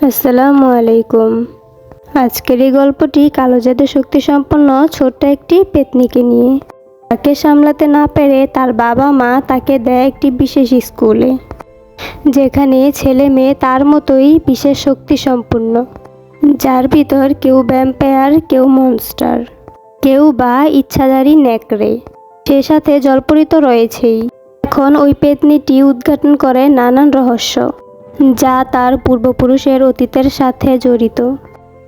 আসসালামু আলাইকুম। আজকের এই গল্পটি কালো জাদু শক্তি সম্পন্ন ছোট্ট একটি পেতনিকে নিয়ে। তাকে সামলাতে না পেরে তার বাবা মা তাকে দেয় একটি বিশেষ স্কুলে, যেখানে ছেলে মেয়ে তার মতোই বিশেষ শক্তি সম্পন্ন, যার ভিতর কেউ ভ্যাম্পায়ার, কেউ মনস্টার, কেউ বা ইচ্ছাধারী নেকড়ে, সে সাথে জলপরী রয়েছেই। এখন ওই পেতনিটি উদ্ঘাটন করে নানান রহস্য, যা তার পূর্বপুরুষের অতীতের সাথে জড়িত।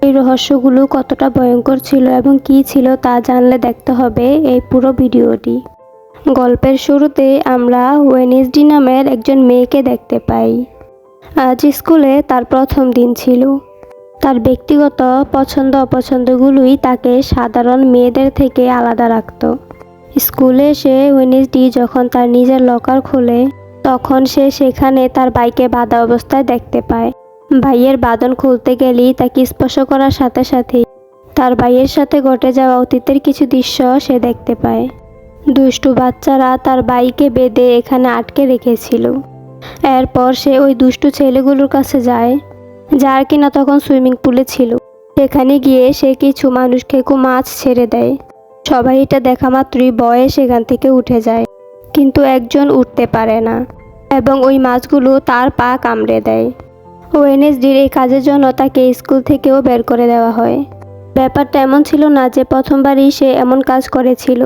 এই রহস্যগুলো কতটা ভয়ঙ্কর ছিল এবং কী ছিল তা জানলে দেখতে হবে এই পুরো ভিডিওটি। গল্পের শুরুতে আমরা ওয়েনেসডি নামের একজন মেয়েকে দেখতে পাই। আজ স্কুলে তার প্রথম দিন ছিল। তার ব্যক্তিগত পছন্দ অপছন্দগুলোই তাকে সাধারণ মেয়েদের থেকে আলাদা রাখত। স্কুলে এসে ওয়েনেসডি যখন তার নিজের লকার খোলে, তখন সে সেখানে তার ভাইকে বাঁধা অবস্থায় দেখতে পায়। ভাইয়ের বাঁধন খুলতে গেলেই তাকে স্পর্শ করার সাথে সাথেই তার ভাইয়ের সাথে ঘটে যাওয়া অতীতের কিছু দৃশ্য সে দেখতে পায়। দুষ্টু বাচ্চারা তার ভাইকে বেঁধে এখানে আটকে রেখেছিল। এরপর সে ওই দুষ্টু ছেলেগুলোর কাছে যায়, যার কিনা তখন সুইমিং পুলে ছিল। সেখানে গিয়ে সে কিছু মানুষকে মাছ ছেড়ে দেয়। সবাই এটা দেখা মাত্রই ভয়ে সেখান থেকে উঠে যায়, কিন্তু একজন উঠতে পারে না এবং ওই মাছগুলো তার পা কামড়ে দেয়। ওয়েনেসডির এই কাজের জন্য তাকে স্কুল থেকেও বের করে দেওয়া হয়। ব্যাপারটা এমন ছিল না যে প্রথমবারই সে এমন কাজ করেছিল।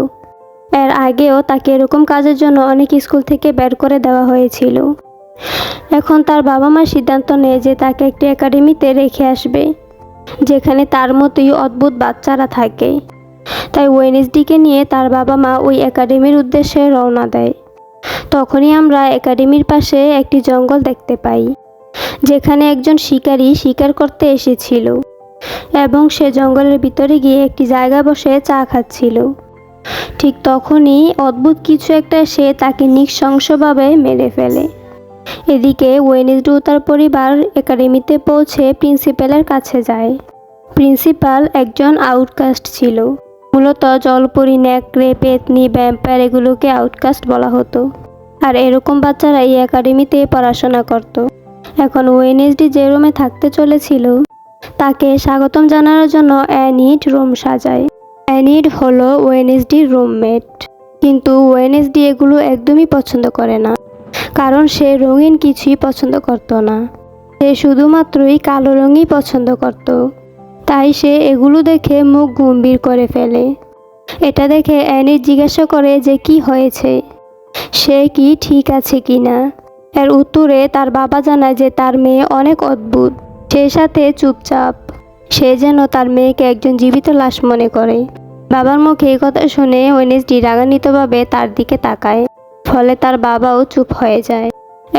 এর আগেও তাকে এরকম কাজের জন্য অনেক স্কুল থেকে বের করে দেওয়া হয়েছিল। এখন তার বাবা মা সিদ্ধান্ত নেয় যে তাকে একটি একাডেমিতে রেখে আসবে, যেখানে তার মতোই অদ্ভুত বাচ্চারা থাকে। তাই ওয়েনেসডিকে নিয়ে তার বাবা মা ওই একাডেমির উদ্দেশ্যে রওনা দেয়। তখনই আমরা একাডেমির পাশে একটি জঙ্গল দেখতে পাই, যেখানে একজন শিকারী শিকার করতে এসেছিল এবং সে জঙ্গলের ভিতরে গিয়ে একটি জায়গা বসে চা খাচ্ছিল। ঠিক তখনই অদ্ভুত কিছু একটা সে তাকে নৃশংসভাবে মেরে ফেলে। এদিকে ওয়েনেসডি ও তার পরিবার একাডেমিতে পৌঁছে প্রিন্সিপালের কাছে যায়। প্রিন্সিপাল একজন আউটকাস্ট ছিল। মূলত জলপরি, নেকড়ে, পেতনি, ভ্যাম্পায়ার এগুলোকে আউটকাস্ট বলা হতো। আর এরকম বাচ্চারা এই একাডেমিতে পড়াশোনা করত। এখন ওয়েনেসডি যে রুমে থাকতে চলেছিল, তাকে স্বাগতম জানানোর জন্য অ্যানিড রুম সাজায়। অ্যানিড হলো ওয়েনেসডির রুমমেট, কিন্তু ওয়েনেসডি এগুলো একদমই পছন্দ করে না, কারণ সে রঙিন কিছুই পছন্দ করত না। সে শুধুমাত্রই কালো রঙই পছন্দ করত। তাই সে এগুলো দেখে মুখ গম্ভীর করে ফেলে। এটা দেখে অ্যানিড জিজ্ঞাসা করে যে কি হয়েছে, সে কি ঠিক আছে কিনা। এর উত্তরে তার বাবা জানায় যে তার মেয়ে অনেক অদ্ভুত, সে সাথে চুপচাপ, সে যেন তার মেয়েকে একজন জীবিত লাশ মনে করে। বাবার মুখে এই কথা শুনে ওয়েনেসডি রাগান্বিতভাবে তার দিকে তাকায়, ফলে তার বাবাও চুপ হয়ে যায়।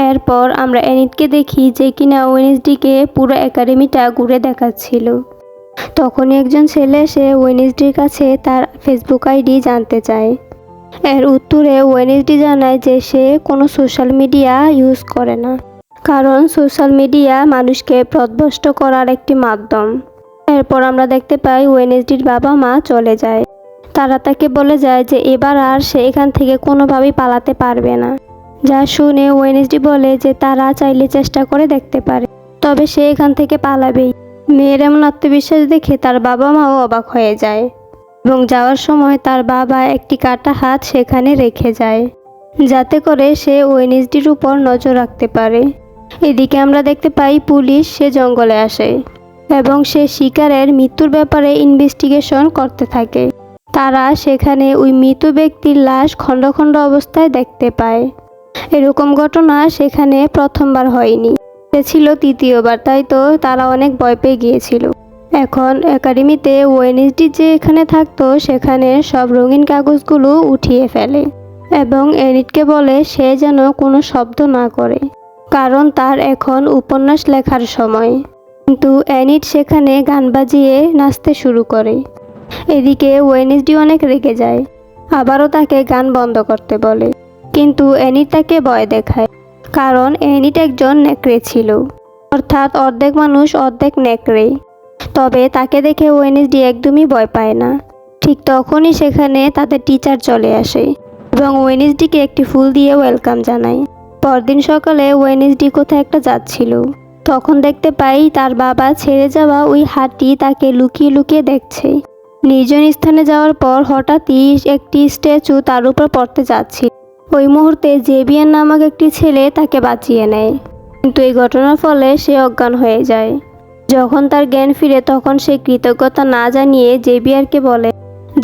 এরপর আমরা অ্যানিডকে দেখি যে কিনা ওয়েনেসডিকে পুরো একাডেমিটা ঘুরে দেখাচ্ছিল। তখনই একজন ছেলে এসে ওয়েনেসডির কাছে তার ফেসবুক আইডি জানতে চায়। এর উত্তরে ওয়েনেসডি জানায় যে সে কোনো সোশ্যাল মিডিয়া ইউজ করে না, কারণ সোশ্যাল মিডিয়া মানুষকে পথভ্রষ্ট করার একটি মাধ্যম। এরপর আমরা দেখতে পাই ওয়েনেসডির বাবা মা চলে যায়। তারা তাকে বলে যায় যে এবার আর সে এখান থেকে কোনোভাবেই পালাতে পারবে না। যা শুনে ওয়েনেসডি বলে যে তারা চাইলে চেষ্টা করে দেখতে পারে, তবে সে এখান থেকে পালাবেই। মেয়ের এমন আত্মবিশ্বাস দেখে তার বাবা মাও অবাক হয়ে যায় এবং যাওয়ার সময় তার বাবা একটি কাটা হাত সেখানে রেখে যায়, যাতে করে সে ওয়েনেসডির উপর নজর রাখতে পারে। এদিকে আমরা দেখতে পাই পুলিশ সে জঙ্গলে আসে এবং সে শিকারের মৃত্যুর ব্যাপারে ইনভেস্টিগেশন করতে থাকে। তারা সেখানে ওই মৃত ব্যক্তির লাশ খণ্ড খণ্ড অবস্থায় দেখতে পায়। এরকম ঘটনা সেখানে প্রথমবার হয়নি, সে ছিল তৃতীয়বার, তাই তো তারা অনেক ভয় পেয়ে গিয়েছিল। এখন একাডেমিতে ওয়েনেসডি যে এখানে থাকতো সেখানে সব রঙিন কাগজগুলো উঠিয়ে ফেলে এবং অ্যানিডকে বলে সে যেন কোনো শব্দ না করে, কারণ তার এখন উপন্যাস লেখার সময়। কিন্তু অ্যানিড সেখানে গান বাজিয়ে নাচতে শুরু করে। এদিকে ওয়েনেসডি অনেক রেগে যায়, আবারও তাকে গান বন্ধ করতে বলে, কিন্তু অ্যানিড তাকে ভয় দেখায়, কারণ অ্যানিড একজন নেকড়ে ছিল, অর্থাৎ অর্ধেক মানুষ অর্ধেক নেকড়ে। তবে তাকে দেখে ওয়েনেসডি একদমই ভয় পায় না। ঠিক তখনই সেখানে তাদের টিচার চলে আসে এবং ওয়েনেসডিকে একটি ফুল দিয়ে ওয়েলকাম জানায়। পরদিন সকালে ওয়েনেসডি কোথায় একটা যাচ্ছিল, তখন দেখতে পাই তার বাবা ছেড়ে যাওয়া ওই হাতটি তাকে লুকিয়ে লুকিয়ে দেখছে। নির্জন স্থানে যাওয়ার পর হঠাৎই একটি স্ট্যাচু তার উপর পড়তে যাচ্ছিল। ওই মুহূর্তে জেভিয়ার নামক একটি ছেলে তাকে বাঁচিয়ে নেয়, কিন্তু এই ঘটনার ফলে সে অজ্ঞান হয়ে যায়। যখন তার জ্ঞান ফিরে তখন সে কৃতজ্ঞতা না জানিয়ে জেভিয়ারকে বলে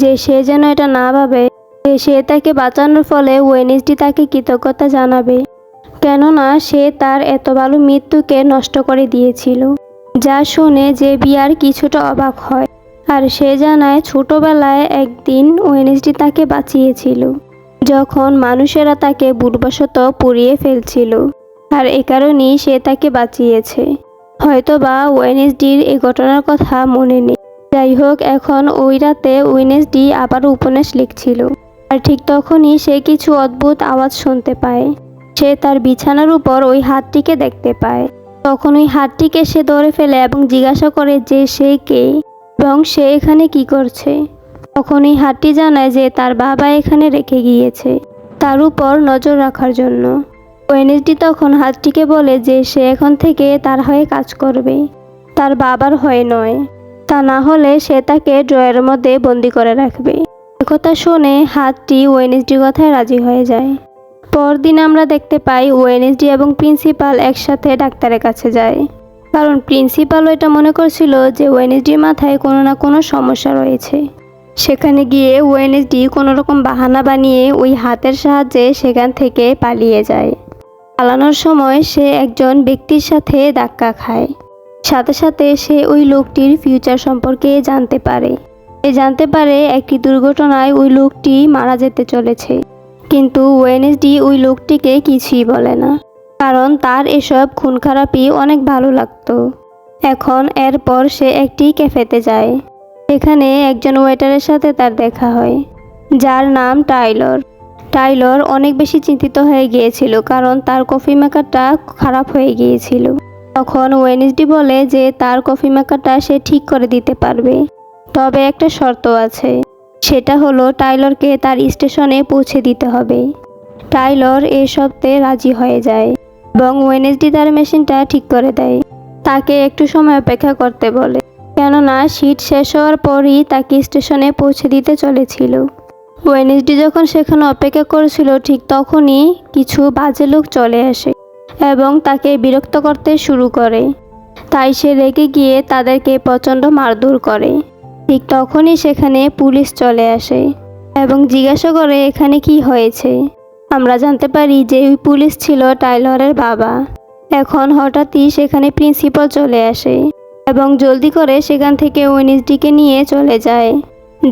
যে সে যেন এটা না ভাবে যে সে তাকে বাঁচানোর ফলে ওয়েনেসডি তাকে কৃতজ্ঞতা জানাবে, কেননা সে তার এত ভালো মৃত্যুকে নষ্ট করে দিয়েছিল। যা শুনে জেভিয়ার কিছুটা অবাক হয়, আর সে জানায় ছোটবেলায় একদিন ওয়েনেসডি তাকে বাঁচিয়েছিল, যখন মানুষেরা তাকে ভুলবশত পুড়িয়ে ফেলছিল, আর এ কারণেই সে তাকে বাঁচিয়েছে। হয়তোবা ওয়েনেসডির এই ঘটনার কথা মনে নেই। যাই হোক, এখন ওই রাতে ওয়েনেসডি আবার উপন্যাস লিখছিল, আর ঠিক তখনই সে কিছু অদ্ভুত আওয়াজ শুনতে পায়। সে তার বিছানার উপর ওই হাতটিকে দেখতে পায়। তখন ওই হাতটিকে সে ধরে ফেলে এবং জিজ্ঞাসা করে যে সে কে এবং সে এখানে কি করছে। তখন এই হাতটি জানায় যে তার বাবা এখানে রেখে গিয়েছে তার উপর নজর রাখার জন্য। ওয়েনেসডি তখন হাতটিকে বলে যে সে এখন থেকে তার হয়ে কাজ করবে, তার বাবার হয়ে নয়, তা না হলে সে তাকে ড্রয়ের মধ্যে বন্দি করে রাখবে। একথা শুনে হাতটি ওয়েনেসডির কথায় রাজি হয়ে যায়। পরদিন আমরা দেখতে পাই ওয়েনেসডি এবং প্রিন্সিপাল একসাথে ডাক্তারের কাছে যায়, কারণ প্রিন্সিপালও এটা মনে করছিল যে ওয়েনেসডির মাথায় কোনো না কোনো সমস্যা রয়েছে। সেখানে গিয়ে ওয়েনেসডি কোনো রকম বাহানা বানিয়ে ওই হাতের সাহায্যে সেখান থেকে পালিয়ে যায়। পালানোর সময় সে একজন ব্যক্তির সাথে ধাক্কা খায়। সাথে সাথে সে ওই লোকটির ফিউচার সম্পর্কে জানতে পারে। সে জানতে পারে একটি দুর্ঘটনায় ওই লোকটি মারা যেতে চলেছে, কিন্তু ওয়েনেসডি ওই লোকটিকে কিছুই বলে না, কারণ তার এসব খুন খারাপই অনেক ভালো লাগতো। এখন এরপর সে একটি ক্যাফেতে যায়। সেখানে একজন ওয়েটারের সাথে তার দেখা হয়, যার নাম টাইলর। টাইলর অনেক বেশি চিন্তিত হয়ে গিয়েছিল, কারণ তার কফি মেকারটা খারাপ হয়ে গিয়েছিল। তখন ওয়েনেসডি বলে যে তার কফি মেকারটা সে ঠিক করে দিতে পারবে, তবে একটা শর্ত আছে, সেটা হলো টাইলরকে তার স্টেশনে পৌঁছে দিতে হবে। টাইলর এই শর্তে রাজি হয়ে যায় এবং ওয়েনেসডি তার মেশিনটা ঠিক করে দেয়। তাকে একটু সময় অপেক্ষা করতে বলে, কেননা শীত শেষ হওয়ার পরই তাকে স্টেশনে পৌঁছে দিতে চলেছিল। ওয়েনেসডি যখন সেখানে অপেক্ষা করেছিল, ঠিক তখনই কিছু বাজে লোক চলে আসে এবং তাকে বিরক্ত করতে শুরু করে। তাই সে রেগে গিয়ে তাদেরকে প্রচণ্ড মারধর করে। ঠিক তখনই সেখানে পুলিশ চলে আসে এবং জিজ্ঞাসা করে এখানে কি হয়েছে। আমরা জানতে পারি যে ওই পুলিশ ছিল টাইলরের বাবা। এখন হঠাৎই সেখানে প্রিন্সিপাল চলে আসে এবং জলদি করে সেখান থেকে ওয়েনেসডিকে নিয়ে চলে যায়।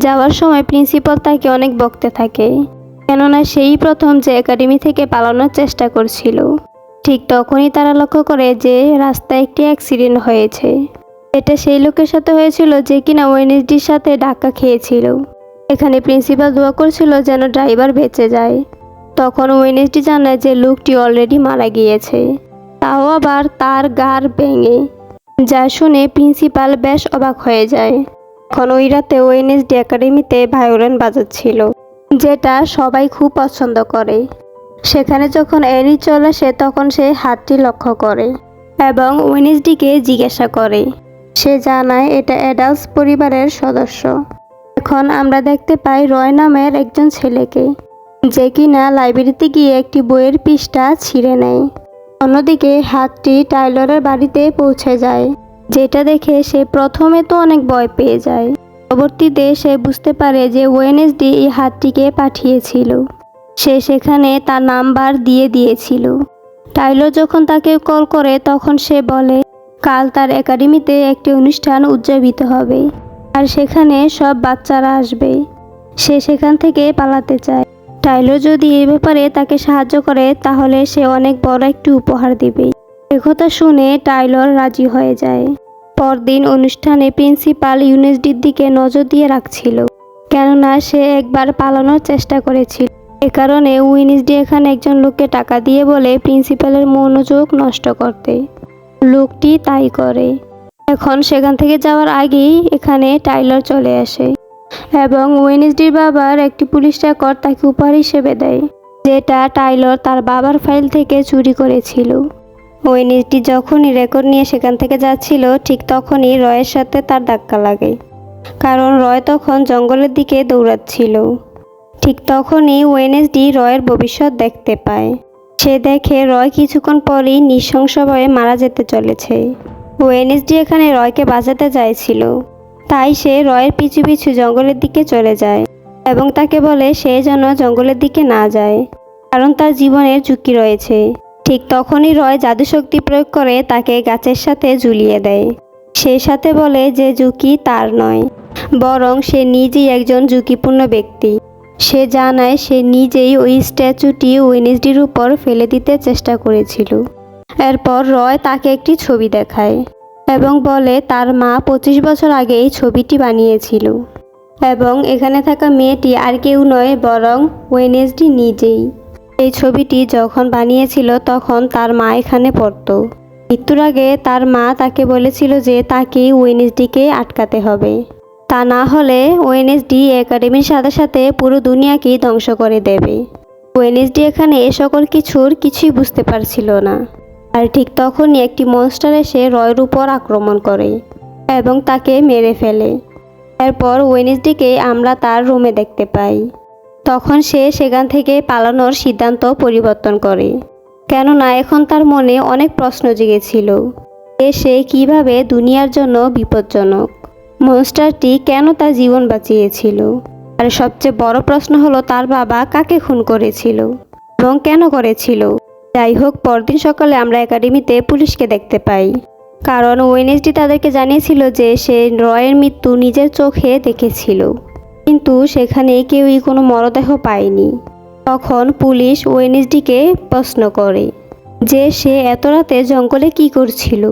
যাওয়ার সময় প্রিন্সিপাল তাকে অনেক বকতে থাকে, কেননা সেই প্রথম যে একাডেমি থেকে পালানোর চেষ্টা করছিল। ঠিক তখনই তারা লক্ষ্য করে যে রাস্তায় একটি অ্যাক্সিডেন্ট হয়েছে। এটা সেই লোকের সাথে হয়েছিল যে কিনা ওয়েনেসডির সাথে ধাক্কা খেয়েছিল। এখানে প্রিন্সিপাল দোয়া করছিল যেন ড্রাইভার বেঁচে যায়। তখন ওয়েনেসডি জানায় যে লোকটি অলরেডি মারা গিয়েছে, তাও আবার তার গাড় ভেঙে। যা শুনে প্রিন্সিপাল বেশ অবাক হয়ে যায়। এখন ওই রাতে ওয়েনেসডি একাডেমিতে ভায়োলিন বাজাচ্ছিল, যেটা সবাই খুব পছন্দ করে। সেখানে যখন অ্যানি চলে আসে তখন সে হাতটি লক্ষ্য করে এবং ওয়েনেসডিকে জিজ্ঞাসা করে। সে জানায় এটা অ্যাডালস পরিবারের সদস্য। এখন আমরা দেখতে পাই রয় নামের একজন ছেলেকে, যে কিনা লাইব্রেরিতে গিয়ে একটি বইয়ের পৃষ্ঠা ছিঁড়ে নেয়। অন্যদিকে হাতটি টাইলরের বাড়িতে পৌঁছে যায়, যেটা দেখে সে প্রথমে তো অনেক ভয় পেয়ে যায়। পরবর্তীতে সে বুঝতে পারে যে ওয়েনেসডি এই হাতটিকে পাঠিয়েছিল। সে সেখানে তার নাম্বার দিয়ে দিয়েছিল। টাইলর যখন তাকে কল করে তখন সে বলে কাল তার একাডেমিতে একটি অনুষ্ঠান উদযাপিত হবে, আর সেখানে সব বাচ্চারা আসবে। সে সেখান থেকে পালাতে চায়। টাইলর যদি এই ব্যাপারে তাকে সাহায্য করে তাহলে সে অনেক বড় একটি উপহার দিবে। একথা শুনে টাইলর রাজি হয়ে যায়। পরদিন অনুষ্ঠানে প্রিন্সিপাল ওয়েনেসডির দিকে নজর দিয়ে রাখছিল, কেননা সে একবার পালানোর চেষ্টা করেছিল। এ কারণে ওয়েনেসডি এখানে একজন লোককে টাকা দিয়ে বলে প্রিন্সিপালের মনোযোগ নষ্ট করতে। লোকটি তাই করে। এখন সেখান থেকে যাওয়ার আগেই এখানে টাইলর চলে আসে এবং ওয়েনেসডির বাবার একটি পুলিশ রেকর্ড তাকে উপহার হিসেবে দেয়, যেটা টাইলর তার বাবার ফাইল থেকে চুরি করেছিল। ওয়েনেসডি যখনই রেকর্ড নিয়ে সেখান থেকে যাচ্ছিল ঠিক তখনই রয়ের সাথে তার ধাক্কা লাগে, কারণ রয় তখন জঙ্গলের দিকে দৌড়াচ্ছিল। ঠিক তখনই ওয়েনেসডি রয়ের ভবিষ্যৎ দেখতে পায়। সে দেখে রয় কিছুক্ষণ পরই নৃশংসভাবে মারা যেতে চলেছে। ওয়েনেসডি এখানে রয়কে বাঁচাতে চাইছিল, তাই সে রয়ের পিছু পিছু জঙ্গলের দিকে চলে যায় এবং তাকে বলে সে যেন জঙ্গলের দিকে না যায়, কারণ তার জীবনের ঝুঁকি রয়েছে। ঠিক তখনই রয় জাদুশক্তি প্রয়োগ করে তাকে গাছের সাথে ঝুলিয়ে দেয়। সে সাথে বলে যে ঝুঁকি তার নয়, বরং সে নিজেই একজন ঝুঁকিপূর্ণ ব্যক্তি। সে জানায় সে নিজেই ওই স্ট্যাচুটি ওয়েনেসডির উপর ফেলে দিতে চেষ্টা করেছিল। এরপর রয় তাকে একটি ছবি দেখায় এবং বলে তার মা 25 বছর আগে এই ছবিটি বানিয়েছিল এবং এখানে থাকা মেয়েটি আর কেউ নয় বরং ওয়েনেসডি নিজেই। এই ছবিটি যখন বানিয়েছিল তখন তার মা এখানে পড়তো। মৃত্যুর আগে তার মা তাকে বলেছিল যে তাকে ওয়েনেসডিকে আটকাতে হবে, তা না হলে ওয়েনেসডি একাডেমির সাথে সাথে পুরো দুনিয়াকেই ধ্বংস করে দেবে। ওয়েনেসডি এখানে এ সকল কিছুই বুঝতে পারছিল না। আর ঠিক তখনই একটি মনস্টার এসে রয়ের উপর আক্রমণ করে এবং তাকে মেরে ফেলে। এরপর ওয়েনেসডিকে আমরা তার রুমে দেখতে পাই। তখন সে সেখান থেকে পালানোর সিদ্ধান্ত পরিবর্তন করে, কেননা এখন তার মনে অনেক প্রশ্ন জেগেছিল। সে কিভাবে দুনিয়ার জন্য বিপজ্জনক, মনস্টারটি কেন তার জীবন বাঁচিয়েছিল, আর সবচেয়ে বড় প্রশ্ন হলো তার বাবা কাকে খুন করেছিল এবং কেন করেছিল। যাই হোক, পরদিন সকালে আমরা একাডেমিতে পুলিশকে দেখতে পাই, কারণ ওয়েনেসডি তাদেরকে জানিয়েছিল যে সে রয়ের মৃত্যু নিজের চোখে দেখেছিল, কিন্তু সেখানে কেউই কোনো মরদেহ পায়নি। তখন পুলিশ ওয়েনেসডিকে প্রশ্ন করে যে সে এত রাতে জঙ্গলে কি করছিল।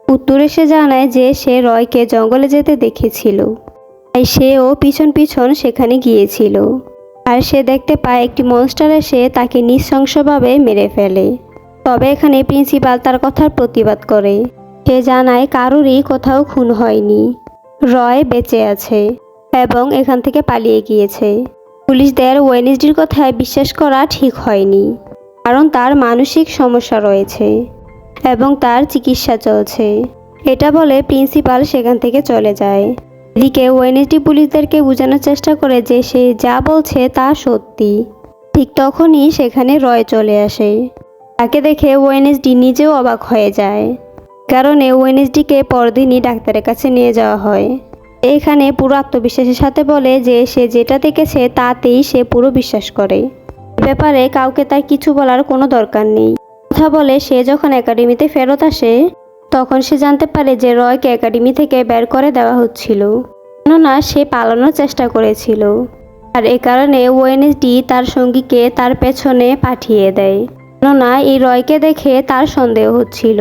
উত্তরে সে জানায় যে সে রয়কে জঙ্গলে যেতে দেখেছিল, তাই সেও পিছন পিছন সেখানে গিয়েছিল। আর সে দেখতে পায় একটি মনস্টার এসে তাকে নৃশংসভাবে মেরে ফেলে। তবে এখানে প্রিন্সিপাল তার কথার প্রতিবাদ করে। সে জানায় কারোরই কোথাও খুন হয়নি, রয় বেঁচে আছে এবং এখান থেকে পালিয়ে গিয়েছে। পুলিশদের ওয়েনেসডির কথায় বিশ্বাস করা ঠিক হয়নি, কারণ তার মানসিক সমস্যা রয়েছে এবং তার চিকিৎসা চলছে। এটা বলে প্রিন্সিপাল সেখান থেকে চলে যায়। এদিকে ওয়েনেসডি পুলিশদেরকে বোঝানোর চেষ্টা করে যে সে যা বলছে তা সত্যি। ঠিক তখনই সেখানে রয় চলে আসে। তাকে দেখে ওয়েনেসডি নিজেও অবাক হয়ে যায়, কারণে ওয়েনেসডিকে পরদিনই ডাক্তারের কাছে নিয়ে যাওয়া হয়। এখানে পুরো আত্মবিশ্বাসের সাথে বলে যে সে যেটা দেখেছে তাতেই সে পুরো বিশ্বাস করে। এ ব্যাপারে কাউকে তার কিছু বলার কোনো দরকার নেই। কথা বলে সে যখন একাডেমিতে ফেরত আসে তখন সে জানতে পারে যে রয়কে একাডেমি থেকে বের করে দেওয়া হচ্ছিল, কেননা সে পালানোর চেষ্টা করেছিল। আর এ কারণে ওয়েনেসডি তার সঙ্গীকে তার পেছনে পাঠিয়ে দেয়, কেননা এই রয়কে দেখে তার সন্দেহ হচ্ছিল।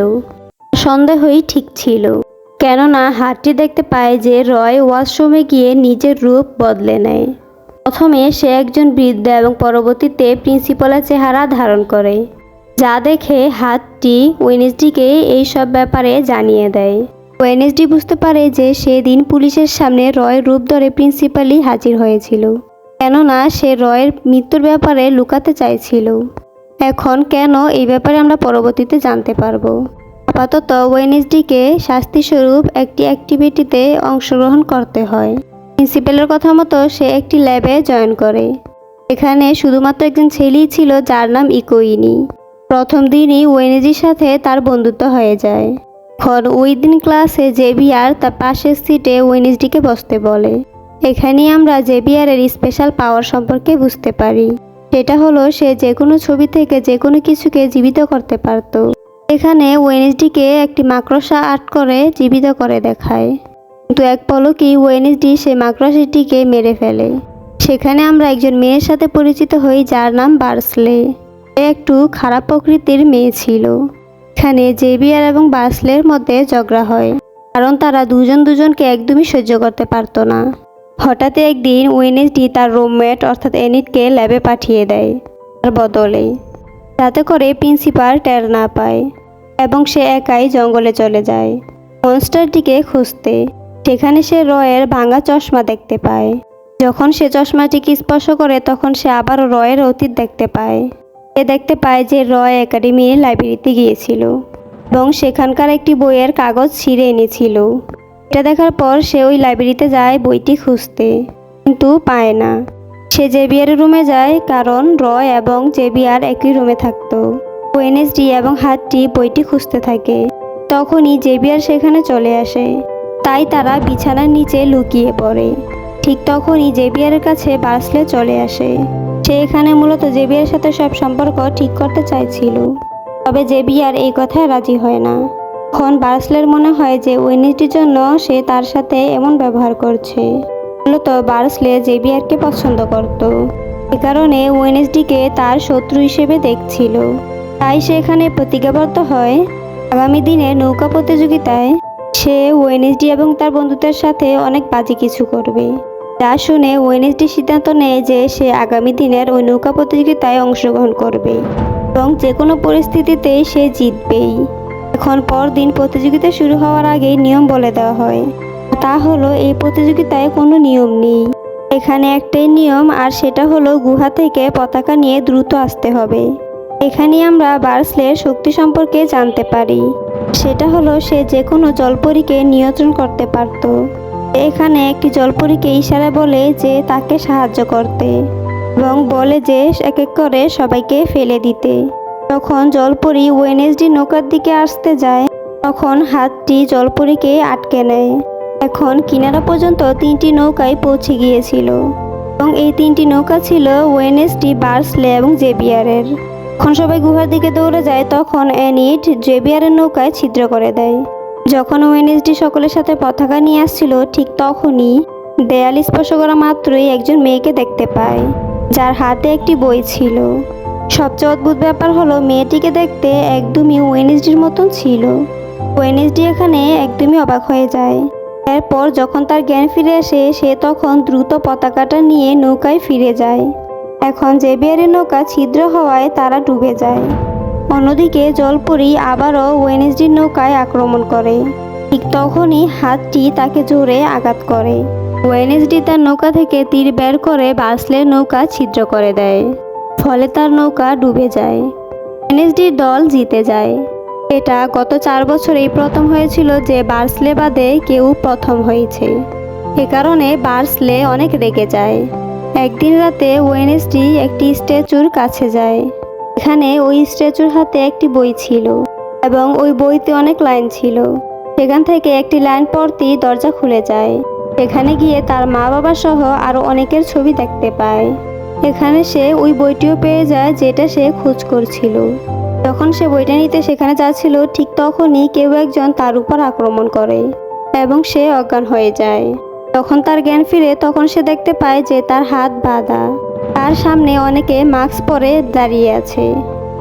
সন্দেহই ঠিক ছিল, কেননা হাতটি দেখতে পায় যে রয় ওয়াশরুমে গিয়ে নিজের রূপ বদলে নেয়। প্রথমে সে একজন বৃদ্ধ এবং পরবর্তীতে প্রিন্সিপালের চেহারা ধারণ করে, যা দেখে হাতটি ওয়েনেসডিকে এই সব ব্যাপারে জানিয়ে দেয়। ওয়েনেসডি বুঝতে পারে যে সেদিন পুলিশের সামনে রয়ের রূপ ধরে প্রিন্সিপালই হাজির হয়েছিল, কেননা সে রয়ের মৃত্যুর ব্যাপারে লুকাতে চাইছিল। এখন কেন এই ব্যাপারে আমরা পরবর্তীতে জানতে পারবো। আপাতত ওয়েনেসডিকে শাস্তিস্বরূপ একটি অ্যাক্টিভিটিতে অংশগ্রহণ করতে হয়। প্রিন্সিপালের কথা মতো সে একটি ল্যাবে জয়েন করে। এখানে শুধুমাত্র একজন ছেলেই ছিল যার নাম ইকোইনি। প্রথম দিনই ওয়েনেসডির সাথে তার বন্ধুত্ব হয়ে যায়। এখন ওই দিন ক্লাসে জেভিয়ার তার পাশের সিটে ওয়েনেসডিকে বসতে বলে। এখানেই আমরা জেভিয়ারের স্পেশাল পাওয়ার সম্পর্কে বুঝতে পারি। সেটা হলো সে যে কোনো ছবি থেকে যে কোনো কিছুকে জীবিত করতে পারত। এখানে ওয়েনেসডিকে একটি মাকড়সা আর্ট করে জীবিত করে দেখায়, কিন্তু এক পলকেই ওয়েনেসডি সে মাকড়সাটিকে মেরে ফেলে। সেখানে আমরা একজন মেয়ের সাথে পরিচিত হই যার নাম বার্সলে। সে একটু খারাপ প্রকৃতির মেয়ে ছিল। এখানে জেভিয়ার এবং বার্সলের মধ্যে ঝগড়া হয়, কারণ তারা দুজনকে একদমই সহ্য করতে পারতো না। হঠাৎ একদিন ওয়েনেসডি তার রুমমেট অর্থাৎ এনিটকে ল্যাবে পাঠিয়ে দেয় তার বদলে, যাতে করে প্রিন্সিপাল টের না পায়, এবং সে একাই জঙ্গলে চলে যায় মনস্টারটিকে খুঁজতে। সেখানে সে রয়ের ভাঙা চশমা দেখতে পায়। যখন সে চশমাটিকে স্পর্শ করে তখন সে আবারও রয়ের অতীত দেখতে পায়। সে দেখতে পায় যে রয় একাডেমির লাইব্রেরিতে গিয়েছিল এবং সেখানকার একটি বইয়ের কাগজ ছিঁড়ে এনেছিল। এটা দেখার পর সে ওই লাইব্রেরিতে যায় বইটি খুঁজতে, কিন্তু পায় না। সে জেভিয়ারের রুমে যায়, কারণ রয় এবং জেভিয়ার একই রুমে থাকতো। ওয়েনেসডি এবং হাতটি বইটি খুঁজতে থাকে। তখনই জেভিয়ার সেখানে চলে আসে, তাই তারা বিছানার নিচে লুকিয়ে পড়ে। ঠিক তখনই জেভিয়ারের কাছে বার্সলে চলে আসে। সে এখানে মূলত জেভিয়ারের সাথে সব সম্পর্ক ঠিক করতে চাইছিল, তবে জেভিয়ার এই কথায় রাজি হয় না। তখন বার্সলের মনে হয় যে ওয়েনেসডির জন্য সে তার সাথে এমন ব্যবহার করছে। মূলত বার্সলে জেভিয়ারকে পছন্দ করত, এ কারণে ওয়েনেসডিকে তার শত্রু হিসেবে দেখছিল। তাই সে এখানে প্রতিজ্ঞাবদ্ধ হয় আগামী দিনে নৌকা প্রতিযোগিতায় সে ওয়েনেসডি এবং তার বন্ধুদের সাথে অনেক বাজে কিছু করবে। যা শুনে ওয়েনেসডি সিদ্ধান্ত নেয় যে সে আগামী দিনের ওই নৌকা প্রতিযোগিতায় অংশগ্রহণ করবে এবং যে কোনো পরিস্থিতিতেই সে জিতবেই। এখন পরদিন প্রতিযোগিতা শুরু হওয়ার আগেই নিয়ম বলে দেওয়া হয়। তা হলো এই প্রতিযোগিতায় কোনো নিয়ম নেই, এখানে একটাই নিয়ম, আর সেটা হলো গুহা থেকে পতাকা নিয়ে দ্রুত আসতে হবে। এখানে আমরা বার্সলের শক্তি সম্পর্কে জানতে পারি। সেটা হলো সে যে কোনো জলপরীকে নিয়ন্ত্রণ করতে পারত। এখানে একটি জলপরীকে ইশারা বলে যে তাকে সাহায্য করতে এবং বলে যে এক এক করে সবাইকে ফেলে দিতে। তখন জলপরী ওয়েনেসডি নৌকার দিকে আসতে যায়, তখন হাতটি জলপরীকে আটকে নেয়। এখন কিনারা পর্যন্ত 3টি নৌকায় পৌঁছে গিয়েছিল এবং এই 3টি নৌকা ছিল ওয়েনেসডি, বার্সলে এবং জেভিয়ারের। যখন সবাই গুহার দিকে দৌড়ে যায়, তখন অ্যানিট জেভিয়ারের নৌকায় ছিদ্র করে দেয়। যখন ওয়েনেসডি সকলের সাথে পতাকা নিয়ে আসছিল, ঠিক তখনই দেয়াল স্পর্শ করা মাত্রই একজন মেয়েকে দেখতে পায়, যার হাতে একটি বই ছিল। সবচেয়ে অদ্ভুত ব্যাপার হলো মেয়েটিকে দেখতে একদমই ওয়েনেসডির মতন ছিল। ওয়েনেসডি এখানে একদমই অবাক হয়ে যায়। এরপর যখন তার জ্ঞান ফিরে আসে, সে তখন দ্রুত পতাকাটা নিয়ে নৌকায় ফিরে যায়। এখন জেভিয়ারের নৌকা ছিদ্র হওয়ায় তারা ডুবে যায়। অন্যদিকে জলপরী আবারও ওয়েনেসডির নৌকায় আক্রমণ করে। ঠিক তখনই হাতটি তাকে জোরে আঘাত করে। ওয়েনেসডি তার নৌকা থেকে তীর বের করে বার্সলের নৌকা ছিদ্র করে দেয়, ফলে তার নৌকা ডুবে যায়। ওয়েনেসডির দল জিতে যায়। এটা গত 4 বছরেই প্রথম হয়েছিল যে বার্সলে বাদে কেউ প্রথম হয়েছে। এ কারণে বার্সলে অনেক রেগে যায়। একদিন রাতে ওয়েনেসডি একটি স্ট্যাচুর কাছে যায়। এখানে ওই স্ট্যাচুর হাতে একটি বই ছিল এবং ওই বইতে অনেক লাইন ছিল। সেখান থেকে একটি লাইন পড়তেই দরজা খুলে যায়। এখানে গিয়ে তার মা বাবা সহ আরও অনেকের ছবি দেখতে পায়। এখানে সে ওই বইটিও পেয়ে যায় যেটা সে খোঁজ করছিল। যখন সে বইটা নিতে সেখানে যাচ্ছিল, ঠিক তখনই কেউ একজন তার উপর আক্রমণ করে এবং সে অজ্ঞান হয়ে যায়। যখন তার জ্ঞান ফিরে, তখন সে দেখতে পায় যে তার হাত বাঁধা। তার সামনে অনেকে মাস্ক পরে দাঁড়িয়ে আছে,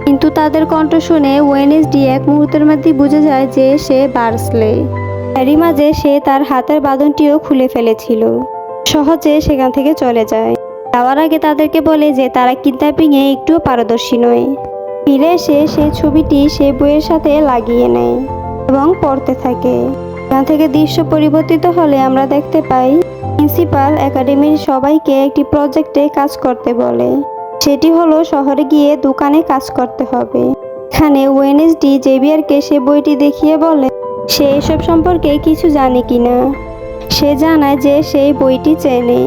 কিন্তু তাদের কণ্ঠ শুনে ওয়েনেসডি এক মুহূর্তের মধ্যেই বুঝে যায় যে সে বার্সলে। এরই মাঝে সে তার হাতের বাঁধনটিও খুলে ফেলেছিল। সহজে সেখান থেকে চলে যায়। যাওয়ার আগে তাদেরকে বলে যে তারা কিডন্যাপিংয়ে একটুও পারদর্শী নয়। ফিরে এসে সেই ছবিটি সে বইয়ের সাথে লাগিয়ে নেয় এবং পড়তে থাকে। এখান থেকে দৃশ্য পরিবর্তিত হলে আমরা দেখতে পাই প্রিন্সিপাল একাডেমির সবাইকে একটি প্রজেক্টে কাজ করতে বলে। সেটি হলো শহরে গিয়ে দোকানে কাজ করতে হবে। এখানে ওয়েনেসডি জেভিয়ারকে সে বইটি দেখিয়ে বলে সে এসব সম্পর্কে কিছু জানে কিনা। সে জানায় যে সেই বইটি চেনে,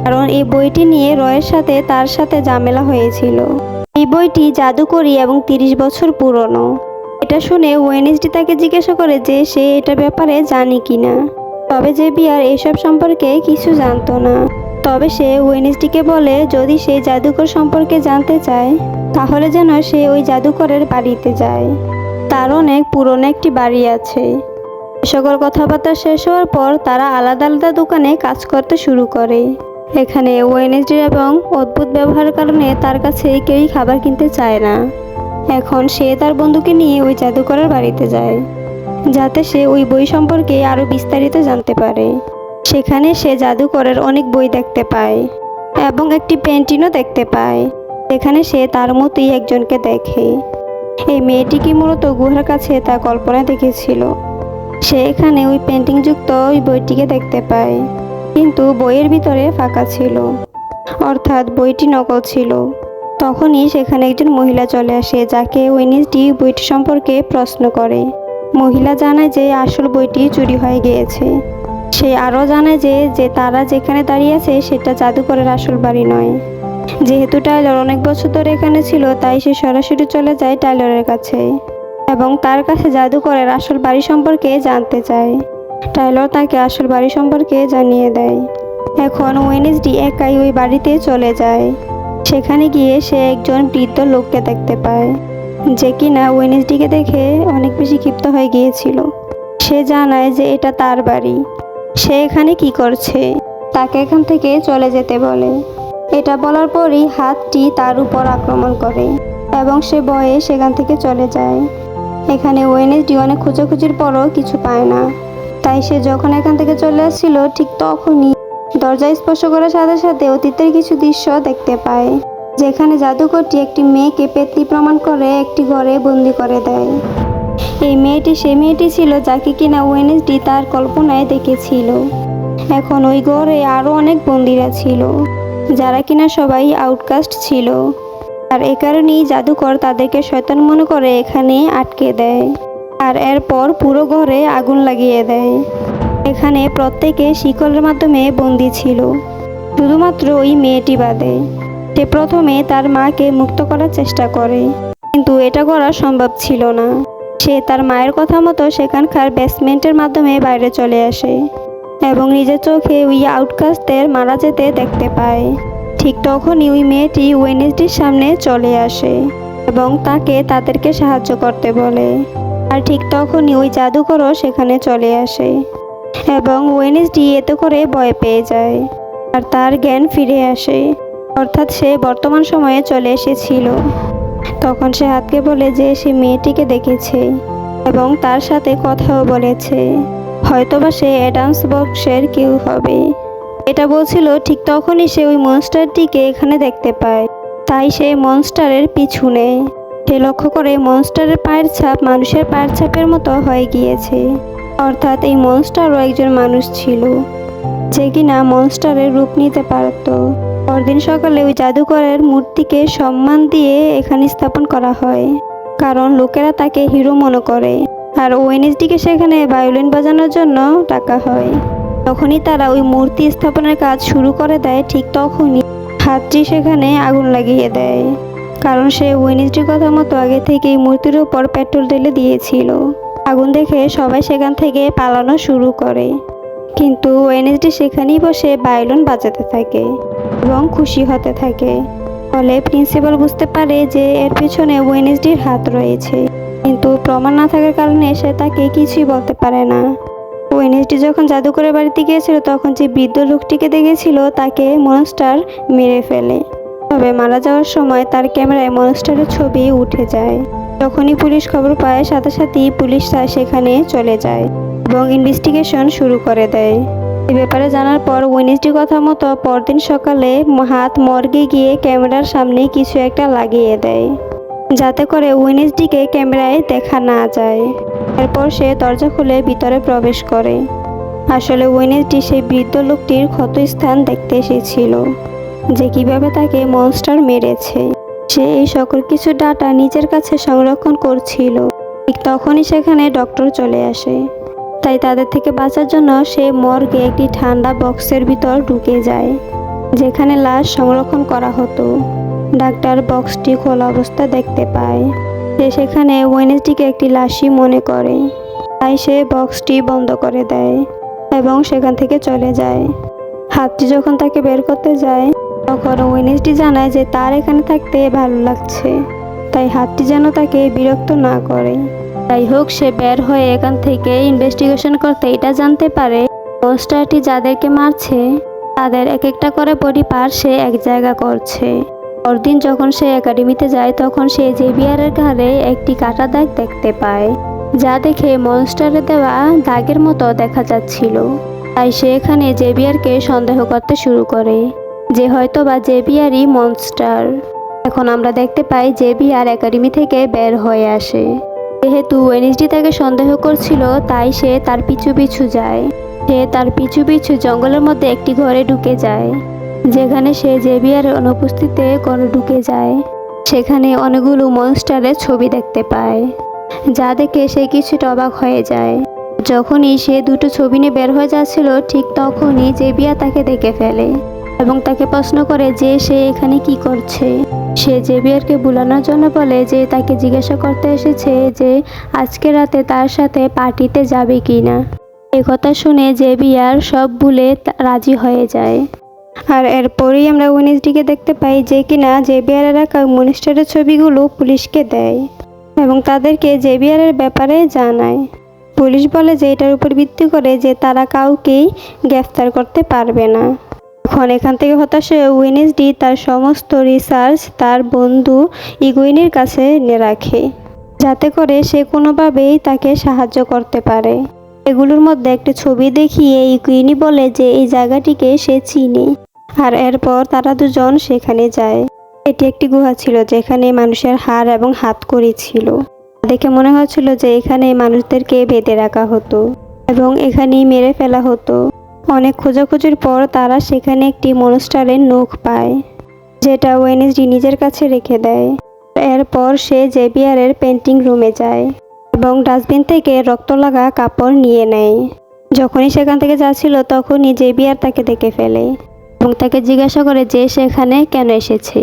কারণ এই বইটি নিয়ে রয়ের সাথে তার সাথে ঝামেলা হয়েছিল। এই বইটি জাদুকরি এবং 30 বছর পুরনো। এটা শুনে ওয়েনেসডি তাকে জিজ্ঞাসা করে যে সে এটা ব্যাপারে জানে কিনা। তবে জেভিয়ার এসব সম্পর্কে কিছু জানতো না। তবে সে ওয়েনেসডিকে বলে যদি সে জাদুকর সম্পর্কে জানতে চায়, তাহলে যেন সে ওই জাদুকরের বাড়িতে যায়। তার অনেক পুরনো একটি বাড়ি আছে। সকল কথাবার্তা শেষ হওয়ার পর তারা আলাদা আলাদা দোকানে কাজ করতে শুরু করে। এখানে ওয়েনেসডির এবং অদ্ভুত ব্যবহারের কারণে তার কাছে কেউই খাবার কিনতে চায় না। এখন সে তার বন্ধুকে নিয়ে ওই জাদুকরের বাড়িতে যায়, যাতে সে ওই বই সম্পর্কে আরও বিস্তারিত জানতে পারে। সেখানে সে জাদুকরের অনেক বই দেখতে পায় এবং একটি পেন্টিংও দেখতে পায়। সেখানে সে তার মতোই একজনকে দেখে। এই মেয়েটিকে মূলত গুহার কাছে তা কল্পনায় দেখেছিল। সে এখানে ওই পেন্টিংযুক্ত ওই বইটিকে দেখতে পায়, কিন্তু বইয়ের ভিতরে ফাঁকা ছিল, অর্থাৎ বইটি নকল ছিল। তখনই সেখানে একজন মহিলা চলে আসে, যাকে ওয়েনেসডি বইটি সম্পর্কে প্রশ্ন করে। মহিলা জানায় যে আসল বইটি চুরি হয়ে গিয়েছে। সে আরও জানায় যে তারা যেখানে দাঁড়িয়ে আছে সেটা জাদুকরের আসল বাড়ি নয়। যেহেতু টাইলর অনেক বছর ধরে এখানে ছিল, তাই সে সরাসরি চলে যায় টাইলরের কাছে এবং তার কাছে জাদুকরের আসল বাড়ি সম্পর্কে জানতে চায়। টাইলর তাকে আসল বাড়ি সম্পর্কে জানিয়ে দেয়। এখন ওয়েনেসডি একাই ওই বাড়িতে চলে যায়। সেখানে গিয়ে সে একজন বৃদ্ধ লোককে দেখতে পায়, যে কিনা ওয়েনেসডিকে দেখে অনেক বেশি ক্ষিপ্ত হয়ে গিয়েছিল। সে জানায় যে এটা তার বাড়ি, সে এখানে কি করছে, তাকে এখান থেকে চলে যেতে বলে। এটা বলার পরই হাতটি তার উপর আক্রমণ করে এবং সে ভয়ে সেখান থেকে চলে যায়। এখানে ওয়েনেসডি অনেক খোঁজাখুঁজির পরও কিছু পায় না। তাই সে যখন এখান থেকে চলে আসছিল, ঠিক তখনই দরজা স্পর্শ করার সাথে সাথে অতীতের কিছু দৃশ্য দেখতে পায়, যেখানে জাদুকরটি একটি মেয়েকে পেতনি প্রমাণ করে একটি ঘরে বন্দি করে দেয়। এই মেয়েটি সেই মেয়েটি ছিল যাকে কিনা ওয়েনেসডি তার কল্পনায় দেখেছিল। এখন ওই ঘরে আরও অনেক বন্দিরা ছিল, যারা কিনা সবাই আউটকাস্ট ছিল। আর এ কারণেই জাদুকর তাদেরকে শয়তান মনে করে এখানে আটকে দেয় আর এরপর পুরো ঘরে আগুন লাগিয়ে দেয়। এখানে প্রত্যেকে শিকলের মাধ্যমে বন্দি ছিল, শুধুমাত্র ওই মেয়েটি বাদে। সে প্রথমে তার মাকে মুক্ত করার চেষ্টা করে, কিন্তু এটা করা সম্ভব ছিল না। সে তার মায়ের কথা মতো সেখানকার বেসমেন্টের মাধ্যমে বাইরে চলে আসে এবং নিজের চোখে ওই আউটকাস্টদের মারা যেতে দেখতে পায়। ঠিক তখনই ওই মেয়েটি ওয়েনেসডির সামনে চলে আসে এবং তাকে তাদেরকে সাহায্য করতে বলে। আর ঠিক তখনই ওই জাদুকরও সেখানে চলে আসে এবং ওয়েনেসডি এতে করে ভয় পেয়ে যায় আর তার জ্ঞান ফিরে আসে, অর্থাৎ সে বর্তমান সময়ে চলে এসেছিল। তখন সে হাতকে বলে যে সে মেয়েটিকে দেখেছে এবং তার সাথে কথাও বলেছে, হয়তোবা সে অ্যাডামস বংশের কেউ হবে। এটা বলছিল, ঠিক তখনই সে ওই মনস্টারটিকে এখানে দেখতে পায়। তাই সে মনস্টারের পিছু নেয়। সে লক্ষ্য করে মনস্টারের পায়ের ছাপ মানুষের পায়ের ছাপের মতো হয়ে গিয়েছে, অর্থাৎ এই মনস্টারও একজন মানুষ ছিল, যে কিনা মনস্টারের রূপ নিতে পারত। পরদিন সকালে ওই জাদুকরের মূর্তিকে সম্মান দিয়ে এখানে স্থাপন করা হয়, কারণ লোকেরা তাকে হিরো মনে করে। আর ওয়েনেসডিকে সেখানে ভায়োলিন বাজানোর জন্য ডাকা হয়। তখনই তারা ওই মূর্তি স্থাপনের কাজ শুরু করে দেয়। ঠিক তখনই হাতটি সেখানে আগুন লাগিয়ে দেয়, কারণ সে ওয়েনেসডির কথা মতো আগে থেকেই মূর্তির উপর পেট্রোল ঢেলে দিয়েছিল। আগুন দেখে সবাই সেখান থেকে পালানো শুরু করে, কিন্তু ওয়েনেসডি সেখানেই বসে ভায়োলিন বাজাতে থাকে এবং খুশি হতে থাকে। ফলে প্রিন্সিপাল বুঝতে পারে যে এর পিছনে ওয়েনেসডির হাত রয়েছে, কিন্তু প্রমাণ না থাকার কারণে সে তাকে কিছুই বলতে পারে না। ওয়েনেসডি যখন জাদুকরের বাড়িতে গিয়েছিল, তখন যে বৃদ্ধ লোকটিকে দেখেছিল তাকে মনস্টার মেরে ফেলে। তবে মারা যাওয়ার সময় তার ক্যামেরায় মনস্টারের ছবি উঠে যায়। যখনই পুলিশ খবর পায়, সাথে সাথেই পুলিশরা সেখানে চলে যায় এবং ইনভেস্টিগেশন শুরু করে দেয়। এই ব্যাপারে জানার পর ওয়েনেসডির কথা মতো পরদিন সকালে হাত মর্গে গিয়ে ক্যামেরার সামনে কিছু একটা লাগিয়ে দেয়, যাতে করে ওয়েনেসডিকে ক্যামেরায় দেখা না যায়। এরপর সে দরজা খুলে ভিতরে প্রবেশ করে। আসলে ওয়েনেসডি সেই বৃদ্ধ লোকটির ক্ষতস্থান দেখতে এসেছিল, যে কিভাবে তাকে মনস্টার মেরেছে। সে এই সকল কিছু ডাটা নিজের কাছে সংরক্ষণ করছিল। ঠিক তখনই সেখানে ডক্টর চলে আসে। তাই তাদের থেকে বাঁচার জন্য সে মর্গে একটি ঠান্ডা বক্সের ভিতর ঢুকে যায়, যেখানে লাশ সংরক্ষণ করা হতো। ডাক্তার বক্সটি খোলা অবস্থা দেখতে পায়। সে সেখানে ওয়েনেসডিকে একটি লাশই মনে করে, তাই সে বক্সটি বন্ধ করে দেয় এবং সেখান থেকে চলে যায়। হাতটি যখন তাকে বের করতে যায়, তখন ওয়েনেসডি জানায় যে তার এখানে থাকতে ভালো লাগছে, তাই হাতটি যেন তাকে বিরক্ত না করে। যাই হোক, সে বের হয়ে এখান থেকে ইনভেস্টিগেশন করতে এটা জানতে পারে মনস্টারটি যাদেরকে মারছে তাদের এক একটা করে বডি পার্ট সে এক জায়গা করছে। পরদিন যখন সে একাডেমিতে যায়, তখন সে জেভিয়ারের ঘাড়ে একটি কাটা দাগ দেখতে পায়, যা দেখে মনস্টারে দেওয়া দাগের মতো দেখা যাচ্ছিল। তাই সে এখানে জেভিয়ারকে সন্দেহ করতে শুরু করে যে হয়তোবা জেভিয়ারই মনস্টার। এখন আমরা দেখতে পাই জেভিয়ার একাডেমি থেকে বের হয়ে আসে। যেহেতু ওয়েনেসডি তাকে সন্দেহ করছিল, তাই সে তার পিছু পিছু যায়। সে তার পিছু পিছু জঙ্গলের মধ্যে একটি ঘরে ঢুকে যায়, যেখানে সে জেভিয়ারের অনুপস্থিতিতে ঘরে ঢুকে যায়। সেখানে অনেকগুলো মনস্টারের ছবি দেখতে পায় যা দেখে সে কিছুটা অবাক হয়ে যায়। যখনই সে দুটো ছবি নিয়ে বের হয়ে যাচ্ছিল ঠিক তখনই জেভিয়ার তাকে দেখে ফেলে এবং তাকে প্রশ্ন করে যে সে এখানে কি করছে। সে জেভিয়ারকে ভুলানোর জন্য বলে যে তাকে জিজ্ঞাসা করতে এসেছে যে আজকে রাতে তার সাথে পার্টিতে যাবে কি না। এই কথা শুনে জেভিয়ার সব ভুলে রাজি হয়ে যায়। আর এরপরেই আমরা ওয়েডনেসডেকে দেখতে পাই যে কিনা জেভিয়ারের রাখা মনিস্টারের ছবিগুলো পুলিশকে দেয় এবং তাদেরকে জেভিয়ারের ব্যাপারে জানায়। পুলিশ বলে যে এটার উপর ভিত্তি করে যে তারা কাউকেই গ্রেফতার করতে পারবে না। এখন এখান থেকে হতাশ হয়ে ওয়েডনেসডে তার সমস্ত রিসার্চ তার বন্ধু ইগুইনের কাছে নিয়ে রাখে, যাতে করে সে কোনোভাবেই তাকে সাহায্য করতে পারে। এগুলোর মধ্যে একটি ছবি দেখিয়ে ইগুইনি বলে যে এই জায়গাটিকে সে চিনে। আর এরপর তারা দুজন সেখানে যায়। এটি একটি গুহা ছিল যেখানে মানুষের হাড় এবং হাতকড়ি ছিল। দেখে মনে হচ্ছিল যে এখানে মানুষদেরকে বেঁধে রাখা হতো এবং এখানেই মেরে ফেলা হতো। অনেক খোঁজাখুঁজির পর তারা সেখানে একটি মনস্টারের নখ পায়, যেটা ওয়েডনেসডে নিজের কাছে রেখে দেয়। এরপর সে জেভিয়ারের পেন্টিং রুমে যায় এবং ডাস্টবিন থেকে রক্ত লাগা কাপড় নিয়ে নেয়। যখনই সেখান থেকে যাচ্ছিল তখনই জেভিয়ার তাকে দেখে ফেলে এবং তাকে জিজ্ঞাসা করে যে সেখানে কেন এসেছে।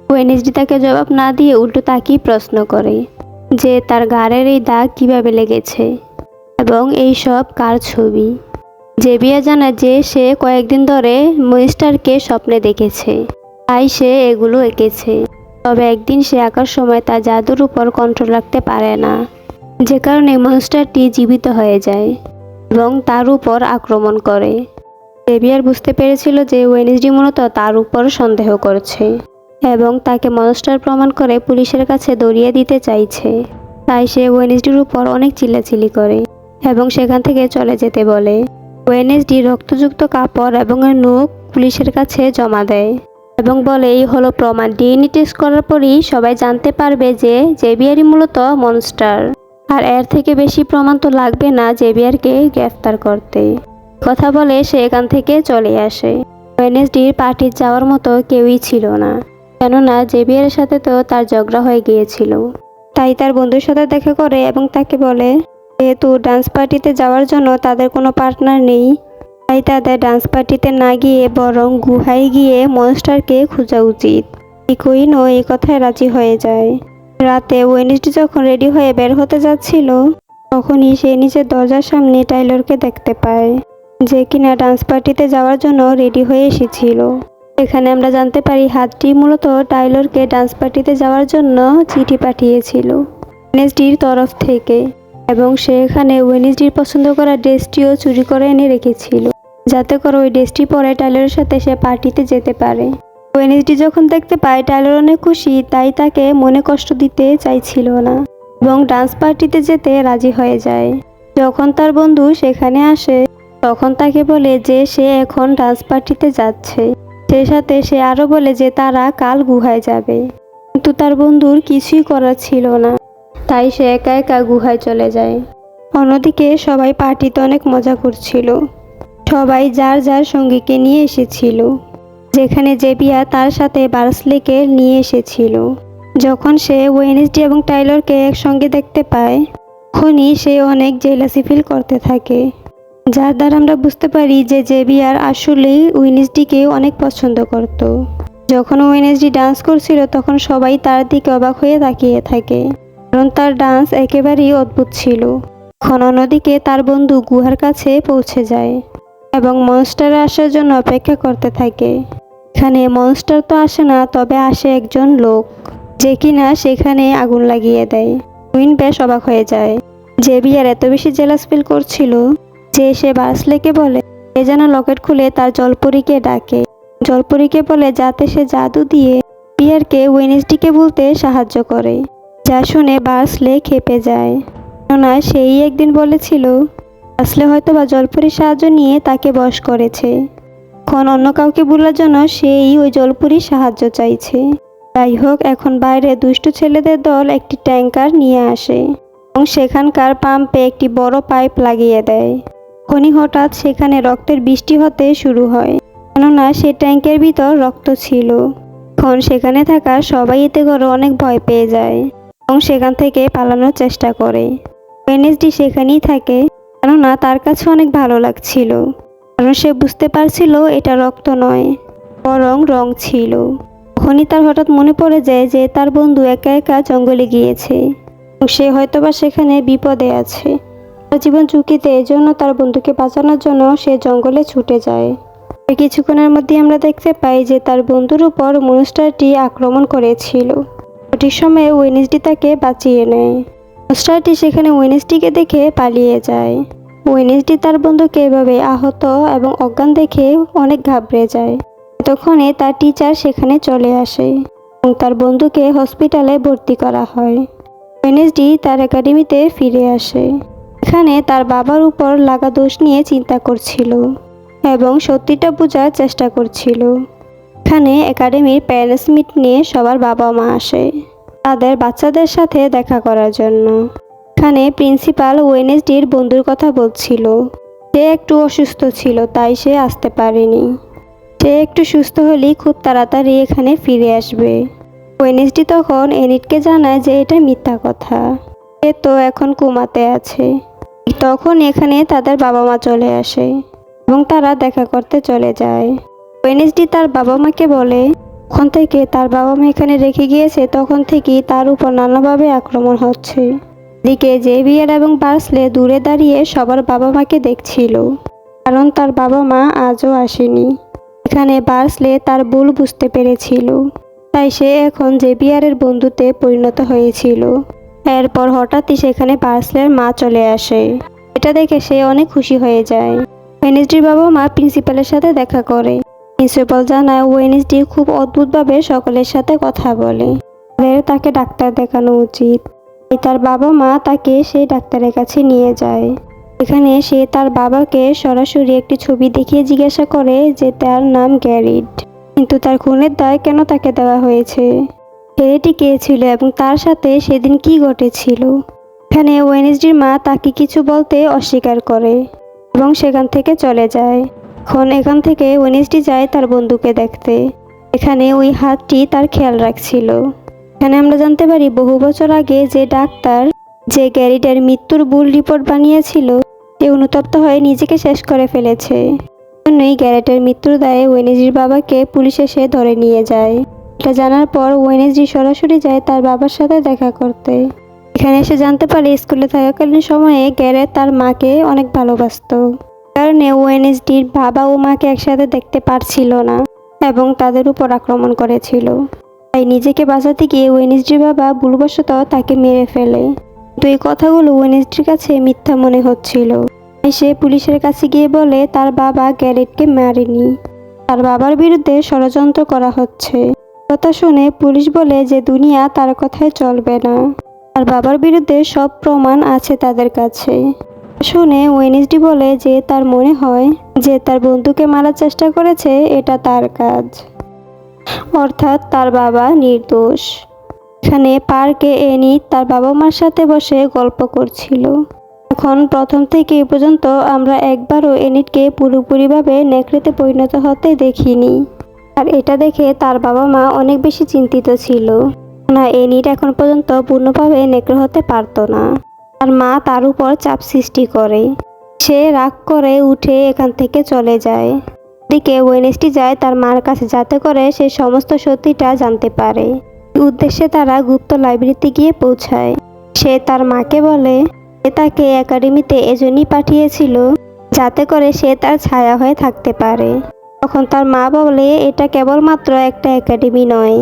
ওয়েডনেসডে তাকে জবাব না দিয়ে উল্টো তাকেই প্রশ্ন করে যে তার গাড়ের এই দাগ কিভাবে লেগেছে এবং এই সব কার ছবি। জেভিয়ার জানায় যে সে কয়েকদিন ধরে মনিস্টারকে স্বপ্নে দেখেছে, তাই সে এগুলো এঁকেছে। তবে একদিন সে আঁকার সময় তার জাদুর উপর কন্ট্রোল রাখতে পারে না, যে কারণে মনস্টারটি জীবিত হয়ে যায় এবং তার উপর আক্রমণ করে। জেভিয়ার বুঝতে পেরেছিল যে ওয়েডনেসডে মূলত তার উপর সন্দেহ করছে এবং তাকে মনস্টার প্রমাণ করে পুলিশের কাছে ধরিয়ে দিতে চাইছে। তাই সে ওয়েডনেসডের উপর অনেক চিল্লাচিল্লি করে এবং সেখান থেকে চলে যেতে বলে। ওয়েডনেসডে রক্তযুক্ত কাপড় এবং নখ পুলিশের কাছে জমা দেয় এবং বলে এই হলো প্রমাণ। ডিএনএ টেস্ট করার পরই সবাই জানতে পারবে যে জেভিয়ারই মূলত মনস্টার। আর এর থেকে বেশি প্রমাণ তো লাগবে না জেভিয়ারকে গ্রেফতার করতে। কথা বলে সে এখান থেকে চলে আসে। ওয়েডনেসডের পার্টি যাওয়ার মতো কেউই ছিল না, কেননা জেভিয়ারের সাথে তো তার ঝগড়া হয়ে গিয়েছিল। তাই তার বন্ধুর সাথে দেখা করে এবং তাকে বলে যেহেতু ডান্স পার্টিতে যাওয়ার জন্য তাদের কোনো পার্টনার নেই, তাই তাদের ডান্স পার্টিতে না গিয়ে বরং গুহায় গিয়ে মনস্টারকে খোঁজা উচিত। ইকুইনও এই কথায় রাজি হয়ে যায়। রাতে ওয়েডনেসডে যখন রেডি হয়ে বের হতে যাচ্ছিল তখনই সে নিজের দরজার সামনে টাইলরকে দেখতে পায়, যে কিনা ডান্স পার্টিতে যাওয়ার জন্য রেডি হয়ে এসেছিল। এখানে আমরা জানতে পারি হাতটি মূলত টাইলরকে ডান্স পার্টিতে যাওয়ার জন্য চিঠি পাঠিয়েছিল ওয়েডনেসডের তরফ থেকে এবং সে এখানে ওয়েডনেসডের পছন্দ করা ড্রেসটিও চুরি করে এনে রেখেছিল, যাতে করে ওই ড্রেসটি পরে টাইলরের সাথে সে পার্টিতে যেতে পারে। ওয়েডনেসডে যখন দেখতে পায় টাইলর অনেক খুশি, তাই তাকে মনে কষ্ট দিতে চাইছিল না এবং ডান্স পার্টিতে যেতে রাজি হয়ে যায়। যখন তার বন্ধু সেখানে আসে তখন তাকে বলে যে সে এখন ডান্স পার্টিতে যাচ্ছে। সেই সাথে সে আরও বলে যে তারা কাল গুহায় যাবে, কিন্তু তার বন্ধুর কিছুই করার ছিল না, তাই সে একা একা গুহায় চলে যায়। অন্যদিকে সবাই পার্টিতে অনেক মজা করছিল। সবাই যার যার সঙ্গীকে নিয়ে এসেছিল, যেখানে জেভিয়ার তার সাথে বার্সলিকে নিয়ে এসেছিল। যখন সে ওয়েডনেসডে এবং টাইলরকে একসঙ্গে দেখতে পায় তখনই সে অনেক জেলাসি ফিল করতে থাকে, যার দ্বারা আমরা বুঝতে পারি যে জেভিয়ার আসলেই ওয়েডনেসডেকে অনেক পছন্দ করত। যখন ওয়েডনেসডে ডান্স করছিল তখন সবাই তার দিকে অবাক হয়ে তাকিয়ে থাকে, কারণ তার ডান্স একেবারেই অদ্ভুত ছিল। এখন অন্যদিকে তার বন্ধু গুহার কাছে পৌঁছে যায় এবং মনস্টার আসার জন্য অপেক্ষা করতে থাকে। এখানে মনস্টার তো আসে না, তবে আসে একজন লোক, যে কিনা সেখানে আগুন লাগিয়ে দেয়। উইন বেশ অবাক হয়ে যায়। জেভিয়ার এত বেশি জেলাস ফিল করছিল যে সে বার্সলেকে বলে সে যেন লকেট খুলে তার জলপরীকে ডাকে। জলপরীকে বলে যাতে সে জাদু দিয়ে জেভিয়ারকে ওয়েডনেসডেকে বলতে সাহায্য করে, যা শুনে বার্সলে খেপে যায়, কেননা সেই একদিন বলেছিল বার্সলে হয়তো বা জলপরীর সাহায্য নিয়ে তাকে বশ করেছে। এখন অন্য কাউকে বলার জন্য সেই ওই জলপরীর সাহায্য চাইছে। যাই হোক, এখন বাইরে দুষ্টু ছেলেদের দল একটি ট্যাঙ্কার নিয়ে আসে এবং সেখানকার পাম্পে একটি বড় পাইপ লাগিয়ে দেয়। তখনই হঠাৎ সেখানে রক্তের বৃষ্টি হতে শুরু হয়, কেননা সে ট্যাঙ্কের ভিতর রক্ত ছিল। এখন সেখানে থাকা সবাই এতে করে অনেক ভয় পেয়ে যায় এবং সেখান থেকে পালানোর চেষ্টা করে। ওয়েনেসডে সেখানেই থাকে, কেননা তার কাছে অনেক ভালো লাগছিল, কারণ সে বুঝতে পারছিল এটা রক্ত নয়, বরং রং ছিল। তখনই তার হঠাৎ মনে পড়ে যায় যে তার বন্ধু একা একা জঙ্গলে গিয়েছে, সে হয়তোবা সেখানে বিপদে আছে, তার জীবন ঝুঁকিতে। এজন্য তার বন্ধুকে বাঁচানোর জন্য সে জঙ্গলে ছুটে যায়। আর কিছুক্ষণের মধ্যে আমরা দেখতে পাই যে তার বন্ধুর উপর মনস্টারটি আক্রমণ করেছিল। সঠিক সময়ে ওয়েনেসডে তাকে বাঁচিয়ে নেয়। মনস্টারটি সেখানে ওয়েনেসডেকে দেখে পালিয়ে যায়। ওয়েনেসডে তার বন্ধুকে এভাবে আহত এবং অজ্ঞান দেখে অনেক ঘাবড়ে যায়। তখনই তার টিচার সেখানে চলে আসে এবং তার বন্ধুকে হসপিটালে ভর্তি করা হয়। ওয়েনেসডে তার একাডেমিতে ফিরে আসে। এখানে তার বাবার উপর লাগা দোষ নিয়ে চিন্তা করছিল এবং সত্যিটা বোঝার চেষ্টা করছিল। এখানে একাডেমির প্যারেন্টস মিট নিয়ে সবার বাবা মা আসে তাদের বাচ্চাদের সাথে দেখা করার জন্য। এখানে প্রিন্সিপাল ওয়েনেসডের বন্ধুর কথা বলছিল। সে একটু অসুস্থ ছিল, তাই সে আসতে পারেনি। সে একটু সুস্থ হলেই খুব তাড়াতাড়ি এখানে ফিরে আসবে। ওয়েনেসডে তখন এনিটকে জানায় যে এটা মিথ্যা কথা, সে তো এখন কোমাতে আছে। তখন এখানে তাদের বাবা মা চলে আসে এবং তারা দেখা করতে চলে যায়। ওয়েনেসডে তার বাবা মাকে বলে তখন থেকে তার বাবা মা এখানে রেখে গিয়েছে, তখন থেকেই তার উপর নানাভাবে আক্রমণ হচ্ছে। এদিকে জেভিয়ার এবং বার্সলে দূরে দাঁড়িয়ে সবার বাবা মাকে দেখছিল, কারণ তার বাবা মা আজও আসেনি। এখানে বার্সলে তার ভুল বুঝতে পেরেছিল, তাই সে এখন জেভিয়ারের বন্ধুতে পরিণত হয়েছিল। এরপর হঠাৎই সেখানে বার্সলের মা চলে আসে। এটা দেখে সে অনেক খুশি হয়ে যায়। ওয়েনেসডের বাবা মা প্রিন্সিপালের সাথে দেখা করে। প্রিন্সিপাল জানায় ওয়েনেসডে খুব অদ্ভুতভাবে সকলের সাথে কথা বলে, তাকে ডাক্তার দেখানো উচিত। তার বাবা মা তাকে সেই ডাক্তারের কাছে নিয়ে যায়। এখানে সে তার বাবাকে সরাসরি একটি ছবি দেখিয়ে জিজ্ঞাসা করে যে তার নাম গ্যারিট, কিন্তু তার খুনের দায় কেন তাকে দেওয়া হয়েছে, গ্যারিটি কে ছিল এবং তার সাথে সেদিন কি ঘটেছিল। এখানে ওয়েনেসডের মা তাকে কিছু বলতে অস্বীকার করে এবং সেখান থেকে চলে যায়। এখন এখান থেকে ওয়েনেসডে যায় তার বন্ধুকে দেখতে। এখানে ওই হাতটি তার খেয়াল রাখছিল। এখানে আমরা জানতে পারি বহু বছর আগে যে ডাক্তার যে গ্যারিটের মৃত্যুর ভুল রিপোর্ট বানিয়েছিল, সে অনুতপ্ত হয়ে নিজেকে শেষ করে ফেলেছে। জন্যই গ্যারেটের মৃত্যুর দায়ে ওয়েনেসডের বাবাকে পুলিশ এসে ধরে নিয়ে যায়। এটা জানার পর ওয়েনেসডে সরাসরি যায় তার বাবার সাথে দেখা করতে। এখানে এসে জানতে পারে স্কুলে থাকাকালীন সময়ে গ্যারেট তার মাকে অনেক ভালোবাসত, কারণে ওয়েনেসডের বাবা ও মাকে একসাথে দেখতে পারছিল না এবং তাদের উপর আক্রমণ করেছিল। তাই নিজেকে বাঁচাতে গিয়ে ওয়েনেসডের বাবা ভুলবশত তাকে মেরে ফেলে, কিন্তু এই কথাগুলো ওয়েনেসডের কাছে মিথ্যা মনে হচ্ছিল। তাই সে পুলিশের কাছে গিয়ে বলে তার বাবা গ্যারেটকে মারেনি, তার বাবার বিরুদ্ধে ষড়যন্ত্র করা হচ্ছে। কথা শুনে পুলিশ বলে যে দুনিয়া তার কথায় চলবে না, তার বাবার বিরুদ্ধে সব প্রমাণ আছে তাদের কাছে। শুনে ওয়েনেসডে বলে যে তার মনে হয় যে তার বন্ধুকে মারার চেষ্টা করেছে এটা তার কাজ, অর্থাৎ তার বাবা নির্দোষ। এখানে পার্কে এনিট তার বাবা মার সাথে বসে গল্প করছিল। এখন প্রথম থেকে এ পর্যন্ত আমরা একবারও এনিটকে পুরোপুরিভাবে নেকড়েতে পরিণত হতে দেখিনি। আর এটা দেখে তার বাবা মা অনেক বেশি চিন্তিত ছিল, না এনিট এখন পর্যন্ত পূর্ণভাবে নেকড়ে হতে পারতো না। তার মা তার উপর চাপ সৃষ্টি করে, সে রাগ করে উঠে এখান থেকে চলে যায়। এদিকে ওয়েনেসডে যায় তার মার কাছে, যাতে করে সে সমস্ত সত্যিটা জানতে পারে। এই উদ্দেশ্যে তারা গুপ্ত লাইব্রেরিতে গিয়ে পৌঁছায়। সে তার মাকে বলে সে তাকে একাডেমিতে এজন্যই পাঠিয়েছিল যাতে করে সে তার ছায়া হয়ে থাকতে পারে। তখন তার মা বলে এটা কেবলমাত্র একটা একাডেমি নয়,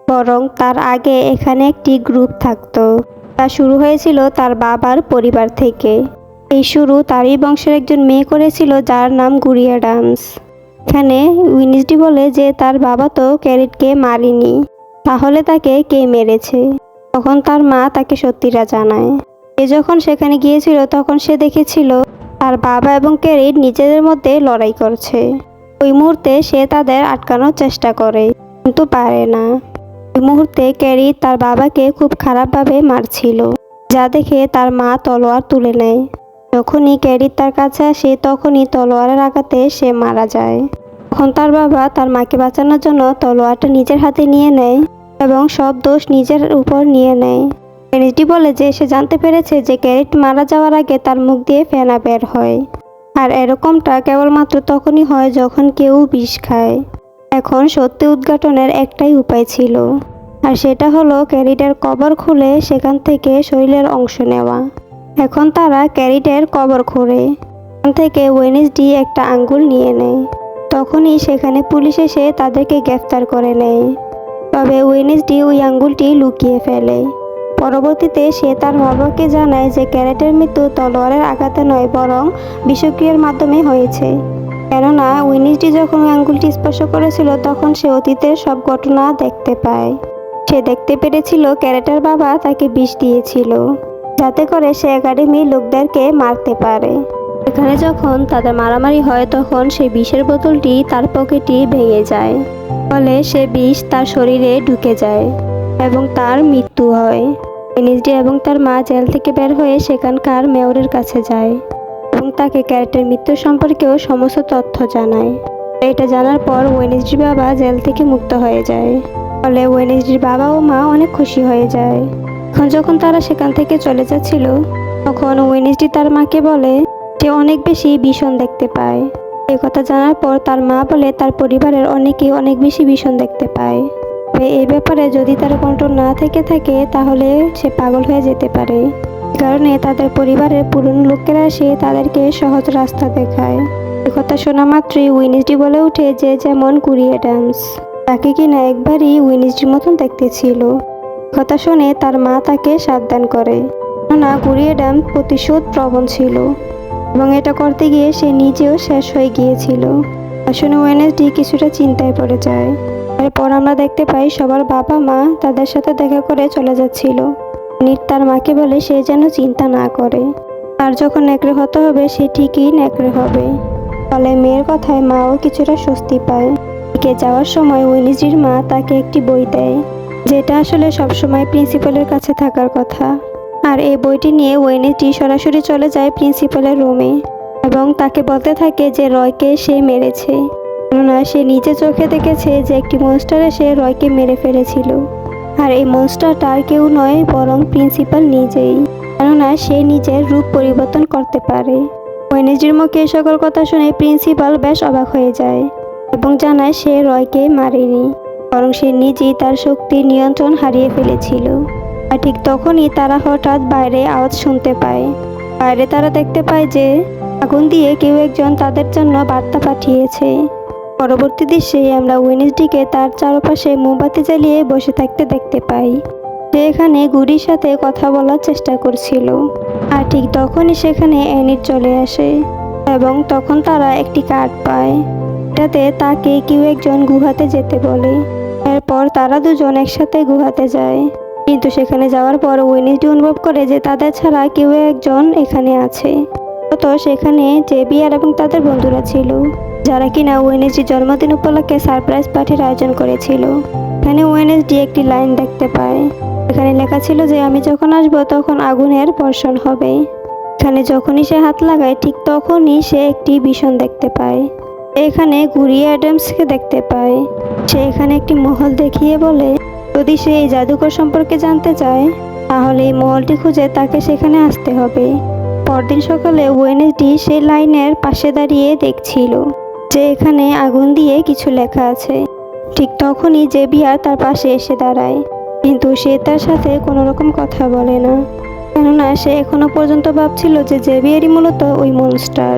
বরং তার আগে এখানে একটি গ্রুপ থাকতো। তা শুরু হয়েছিল তার বাবার পরিবার থেকে। এই শুরু তারই বংশের একজন মেয়ে করেছিল যার নাম গুড়িয়া ডান্স। এখানে ওয়েনেসডে বলে যে তার বাবা তো গ্যারেটকে মারেনি, তাহলে তাকে কে মেরেছে। তখন তার মা তাকে সত্যিটা জানায়। সে যখন সেখানে গিয়েছিল তখন সে দেখেছিল তার বাবা এবং গ্যারেট নিজেদের মধ্যে লড়াই করছে। ওই মুহূর্তে সে তাদের আটকানোর চেষ্টা করে, কিন্তু পারে না। ওই মুহূর্তে গ্যারেট তার বাবাকে খুব খারাপভাবে মারছিল, যা দেখে তার মা তলোয়ার তুলে নেয়। যখনই গ্যারেট তার কাছে আসে তখনই তলোয়ারের আঘাতে সে মারা যায়। তখন তার বাবা তার মাকে বাঁচানোর জন্য তলোয়ারটা নিজের হাতে নিয়ে নেয় এবং সব দোষ নিজের উপর নিয়ে নেয়। ওয়েনেসডি বলে যে সে জানতে পেরেছে যে ক্যারেট মারা যাওয়ার আগে তার মুখ দিয়ে ফেনা বের হয়, আর এরকমটা কেবলমাত্র তখনই হয় যখন কেউ বিষ খায়। এখন সত্যি উদ্ঘাটনের একটাই উপায় ছিল, আর সেটা হলো ক্যারিটের কবর খুলে সেখান থেকে শরীরের অংশ নেওয়া। এখন তারা ক্যারিটের কবর খোঁড়ে। সেখান থেকে ওয়েনেসডি একটা আঙ্গুল নিয়ে নেয়। তখনই সেখানে পুলিশ এসে তাদেরকে গ্রেফতার করে নেয়। তবে ওয়েনেসডি ওই আঙ্গুলটি লুকিয়ে ফেলে। পরবর্তীতে সে তার বাবাকে জানায় যে ক্যারেটের মৃত্যু তলোয়ারের আঘাতে নয়, বরং বিষক্রিয়ার মাধ্যমে হয়েছে। কেননা ওয়েনেসডি যখন ওই আঙ্গুলটি স্পর্শ করেছিল তখন সে অতীতের সব ঘটনা দেখতে পায়। সে দেখতে পেরেছিল ক্যারেটের বাবা তাকে বিষ দিয়েছিল, যাতে করে সে একাডেমির লোকদেরকে মারতে পারে। এখানে যখন তাদের মারামারি হয় তখন সেই বিষের বোতলটি তার পকেটে ভেঙে যায়, ফলে সে বিষ তার শরীরে ঢুকে যায় এবং তার মৃত্যু হয়। ওয়েনেসডি এবং তার মা জেল থেকে বের হয়ে সেখানকার মেয়রের কাছে যায় এবং তাকে ক্যারেটের মৃত্যু সম্পর্কেও সমস্ত তথ্য জানায়। এটা জানার পর ওয়েনেসডির বাবা জেল থেকে মুক্ত হয়ে যায়, ফলে ওয়েনেসডির বাবা ও মা অনেক খুশি হয়ে যায়। এখন যখন তারা সেখান থেকে চলে যাচ্ছিল তখন ওয়েনেসডি তার মাকে বলে সে অনেক বেশি ভীষণ দেখতে পায়। এই কথা জানার পর তার মা বলে তার পরিবারের অনেকেই অনেক বেশি ভীষণ দেখতে পায়। এই ব্যাপারে যদি তার কন্ট্রোল না থেকে থাকে তাহলে সে পাগল হয়ে যেতে পারে। এই কারণে তাদের পরিবারের পুরনো লোকেরা এসে তাদেরকে সহজ রাস্তা দেখায়। এই কথা শোনা মাত্রই ওয়েনেসডি বলে ওঠে যে যেমন কুরি অ্যাডামস, তাকে কিনা একবারই ওয়েনেসডির মতন দেখতে ছিল। কথা শুনে তার মা তাকে সাবধান করে, কেননা কুরি অ্যাডামস প্রতিশোধ প্রবণ ছিল এবং এটা করতে গিয়ে সে নিজেও শেষ হয়ে গিয়েছিল। শুনে ওয়েনেসডি কিছুটা চিন্তায় পড়ে যায়। এরপর আমরা দেখতে পাই সবার বাবা মা তাদের সাথে দেখা করে চলে যাচ্ছিল। নিট তার মাকে বলে সে যেন চিন্তা না করে, আর যখন নেকড়ে হতে হবে সে ঠিকই নেকড়ে হবে। ফলে মেয়ের কথায় মাও কিছুটা স্বস্তি পায়। এদিকে যাওয়ার সময় ওয়েনেসডির মা তাকে একটি বই দেয়, যেটা আসলে সবসময় প্রিন্সিপালের কাছে থাকার কথা। আর এই বইটি নিয়ে ওয়েনেসডি সরাসরি চলে যায় প্রিন্সিপালের রুমে এবং তাকে বলতে থাকে যে রয়কে সে মেরেছে, কেননা সে নিজে চোখে দেখেছে যে একটি মনস্টার এসে রয়কে মেরে ফেলেছিল। আর এই মনস্টারটা আর কেউ নয় বরং প্রিন্সিপাল নিজেই, কেননা সে নিজের রূপ পরিবর্তন করতে পারে। ওয়েনেসডির মুখে এই সকল কথা শুনে প্রিন্সিপাল বেশ অবাক হয়ে যায় এবং জানায় সে রয়কে মারেনি, বরং সে নিজেই তার শক্তির নিয়ন্ত্রণ হারিয়ে ফেলেছিল। আর ঠিক তখনই তারা হঠাৎ বাইরে আওয়াজ শুনতে পায়। বাইরে তারা দেখতে পায় যে আগুন দিয়ে কেউ একজন তাদের জন্য বার্তা পাঠিয়েছে। পরবর্তী দৃশ্যে আমরা ওয়েনেসডিকে তার চারপাশে মোমবাতি জ্বালিয়ে বসে থাকতে দেখতে পাই। সে এখানে গুডির সাথে কথা বলার চেষ্টা করছিল, আর ঠিক তখনই সেখানে অ্যানিট চলে আসে এবং তখন তারা একটি কার্ড পায়, এটাতে তাকে কেউ একজন গুহাতে যেতে বলে। এরপর তারা দুজন একসাথে গুহাতে যায়, কিন্তু সেখানে যাওয়ার পর ওয়েনেসডি অনুভব করে যে তাদের ছাড়া কেউ একজন এখানে আছে। তো সেখানে জেভিয়ার এবং তাদের বন্ধুরা ছিল, যারা কিনা ওয়েনেসডির জন্মদিন উপলক্ষে সারপ্রাইজ পার্টির আয়োজন করেছিল। এখানে ওয়েনেসডি একটি লাইন দেখতে পায়, এখানে লেখা ছিল যে আমি যখন আসবো তখন আগুনের বর্ষণ হবে। এখানে যখনই সে হাত লাগায় ঠিক তখনই সে একটি ভীষণ দেখতে পায়। এখানে কুরি অ্যাডামসকে দেখতে পায়। সে এখানে একটি মহল দেখিয়ে বলে যদি সে এই জাদুকর সম্পর্কে জানতে চায় তাহলে এই মহলটি খুঁজে তাকে সেখানে আসতে হবে। পরদিন সকালে ওয়েনেসডি সেই লাইনের পাশে দাঁড়িয়ে দেখছিল যে এখানে আগুন দিয়ে কিছু লেখা আছে। ঠিক তখনই জেভিয়ার তার পাশে এসে দাঁড়ায়, কিন্তু সে তার সাথে কোনো রকম কথা বলে না, কেননা সে এখনো পর্যন্ত ভাবছিল যে জেভিয়ারই মূলত ওই মনস্টার।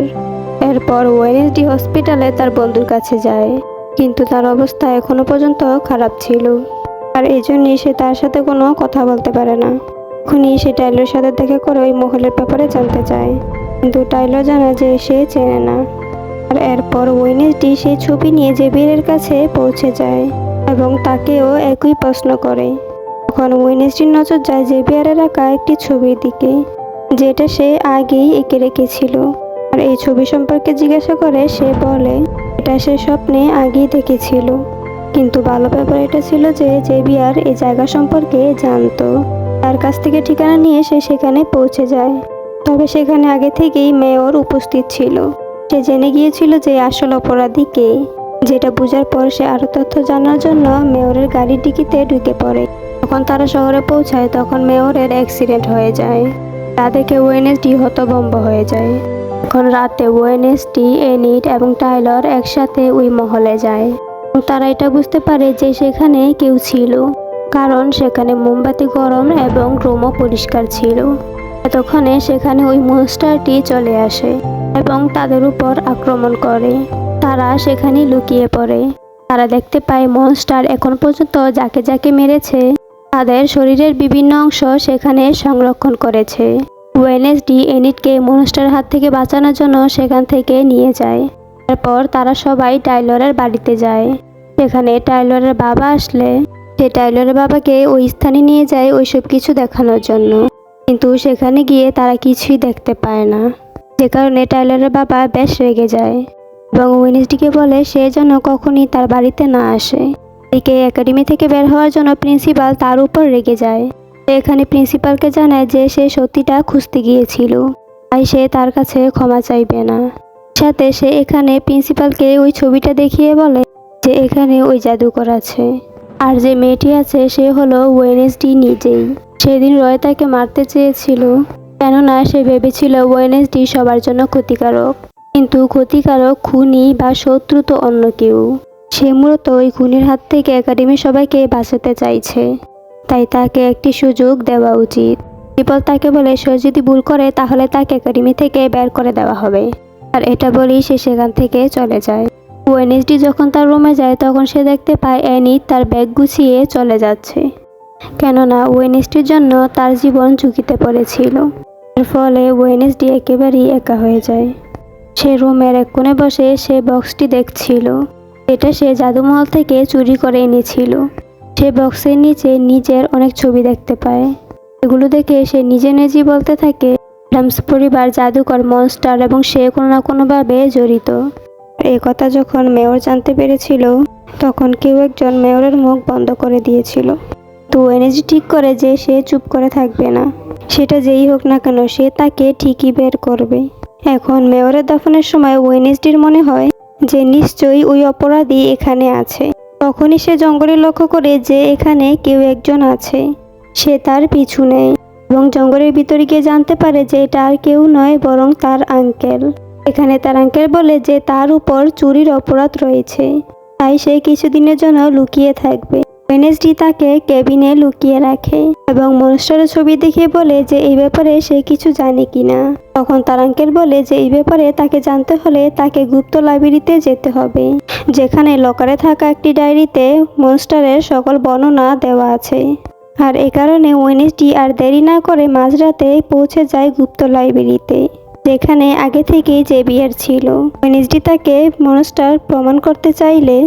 এরপর ওয়েনেসডি হসপিটালে তার বন্ধুর কাছে যায়, কিন্তু তার অবস্থা এখনো পর্যন্ত খারাপ ছিল, আর এই জন্যই সে তার সাথে কোনো কথা বলতে পারে না। এখনই সে টাইলরের সাথে দেখা করে ওই মহলের ব্যাপারে জানতে চায়, কিন্তু টাইলর জানায় যে সে চেনে না। আর এরপর ওয়েনেসডি সেই ছবি নিয়ে জেভিয়ারের কাছে পৌঁছে যায় এবং তাকেও একই প্রশ্ন করে। তখন ওয়েনেসডির নজর যায় জেভিয়ারের আঁকা একটি ছবির দিকে, যেটা সে আগেই এঁকে রেখেছিল। আর এই ছবি সম্পর্কে জিজ্ঞাসা করে সে বলে এটা সে স্বপ্নে আগেই দেখেছিল, কিন্তু ভালো ব্যাপার এটা ছিল যে জেভিয়ার এই জায়গা সম্পর্কে জানতো। তার কাছ থেকে ঠিকানা নিয়ে সে সেখানে পৌঁছে যায়। তবে সেখানে আগে থেকেই মেয়র উপস্থিত ছিল। সে জেনে গিয়েছিল যে আসল অপরাধী কে, যেটা বোঝার পর সে আরো তথ্য জানার জন্য মেয়রের গাড়ির ডিকিতে ঢুকে পড়ে। তখন যখন তারা শহরে পৌঁছায় তখন মেয়রের অ্যাক্সিডেন্ট হয়ে যায়। তা দেখে ওয়েনেসডি হতভম্ব হয়ে যায়। এখন রাতে ওয়েনেসডি, এনিট এবং টাইলর একসাথে ওই মহলে যায়। তারা এটা বুঝতে পারে যে সেখানে কেউ ছিল, কারণ সেখানে মোমবাতি গরম এবং রুমও পরিষ্কার ছিল। এতক্ষণে সেখানে ওই মনস্টারটি চলে আসে এবং তাদের উপর আক্রমণ করে। তারা সেখানে লুকিয়ে পড়ে। তারা দেখতে পায় মনস্টার এখন পর্যন্ত যাকে যাকে মেরেছে তাদের শরীরের বিভিন্ন অংশ সেখানে সংরক্ষণ করেছে। ওয়েনেসডি এনিটকে মনস্টারের হাত থেকে বাঁচানোর জন্য সেখান থেকে নিয়ে যায়। তারপর তারা সবাই টাইলরের বাড়িতে যায়। সেখানে টাইলরের বাবা আসলে সে টাইলরের বাবাকে ওই স্থানে নিয়ে যায় ওইসব কিছু দেখানোর জন্য, কিন্তু সেখানে গিয়ে তারা কিছুই দেখতে পায় না, যে কারণে টাইলরের বাবা বেশ রেগে যায় এবং ওয়েনেসডিকে বলে সে যেন কখনই তার বাড়িতে না আসে। এদিকে একাডেমি থেকে বের হওয়ার জন্য প্রিন্সিপাল তার উপর রেগে যায়। সে এখানে প্রিন্সিপালকে জানায় যে সে সত্যিটা খুঁজতে গিয়েছিল, তাই সে তার কাছে ক্ষমা চাইবে না। সাথে সে এখানে প্রিন্সিপালকে ওই ছবিটা দেখিয়ে বলে যে এখানে ওই জাদুকর আছে, আর যে মেয়েটি আছে সে হলো ওয়েনেসডি নিজেই। সেদিন রয় তাকে মারতে চেয়েছিল, কেননা সে ভেবেছিল ওয়েনেসডি সবার জন্য ক্ষতিকারক, কিন্তু ক্ষতিকারক খুনি বা শত্রু তো অন্য কেউ। সে মূলত ওই খুনির হাত থেকে একাডেমির সবাইকে বাঁচাতে চাইছে, তাই তাকে একটি সুযোগ দেওয়া উচিত। প্রিন্সিপাল তাকে বলে সে যদি ভুল করে তাহলে তাকে একাডেমি থেকে বের করে দেওয়া হবে, আর এটা বলেই সে সেখান থেকে চলে যায়। ওয়েনেসডি যখন তার রুমে যায় তখন সে দেখতে পায় অ্যানি তার ব্যাগ গুছিয়ে চলে যাচ্ছে, কেননা ওয়েনেসডির জন্য তার জীবন ঝুঁকিতে পড়েছিল। এর ফলে ওয়েনেসডি একেবারেই একা হয়ে যায়। সে রুমের এক কোণে বসে সে বক্সটি দেখছিল, এটা সে জাদুমহল থেকে চুরি করে এনেছিল। সে বক্সের নিচে নিজের অনেক ছবি দেখতে পায়। এগুলো দেখে সে নিজে নিজেই বলতে থাকে অ্যাডামস পরিবার জাদুকর, মনস্টার এবং সে কোনো না কোনোভাবে জড়িত। এই কথা যখন মেয়র জানতে পেরেছিল তখন কেউ একজন মেয়রের মুখ বন্ধ করে দিয়েছিল। তো ওয়েনেসডি ঠিক করে যে সে চুপ করে থাকবে না, সেটা যেই হোক না কেন সে তাকে ঠিকই বের করবে। এখন মেয়রের দাফনের সময় ওয়েনেসডির মনে হয় যে নিশ্চয়ই ওই অপরাধী এখানে আছে। তখনই সে জঙ্গলে লক্ষ্য করে যে এখানে কেউ একজন আছে। সে তার পিছু নেয় এবং জঙ্গলের ভিতরে গিয়ে জানতে পারে যে এটা আর কেউ নয় বরং তার আঙ্কেল। এখানে তার আঙ্কেল বলে যে তার উপর চুরির অপরাধ রয়েছে, তাই সে কিছুদিনের জন্য লুকিয়ে থাকবে। ওয়েনেসডি তাকে কেবিনে লুকিয়ে রাখে এবং মনস্টারের ছবি দেখিয়ে বলে যে এই ব্যাপারে সে কিছু জানে কিনা। তখন তার আঙ্কেল বলে যে এই ব্যাপারে তাকে জানতে হলে তাকে গুপ্ত লাইব্রেরিতে যেতে হবে, যেখানে লকারে থাকা একটি ডায়েরিতে মনস্টারের সকল বর্ণনা দেওয়া আছে। আর এ কারণে ওয়েনেসডি আর দেরি না করে মাঝরাতে পৌঁছে যায় গুপ্ত লাইব্রেরিতে, যেখানে আগে থেকেই জেভিয়ার ছিল। ওয়েনেসডি তাকে মনস্টার প্রমাণ করতে চাইলে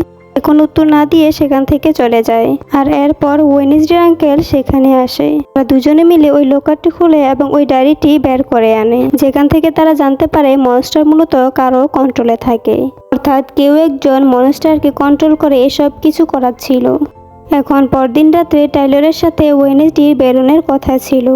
এখন উত্তর না দিয়ে সেখান থেকে চলে যায়। আর এরপর ওয়েনেসডির আঙ্কেল সেখানে আসে। তারা দুজনে মিলে ওই লকারটি খুলে এবং ওই ডায়েরিটি বের করে আনে, যেখান থেকে তারা জানতে পারে মনস্টার মূলত কারো কন্ট্রোলে থাকে, অর্থাৎ কেউ একজন মনস্টারকে কন্ট্রোল করে এসব কিছু করাচ্ছিল। এখন পরদিন রাত্রে টাইলরের সাথে ওয়েনেসডির বেরোনোর কথা ছিল।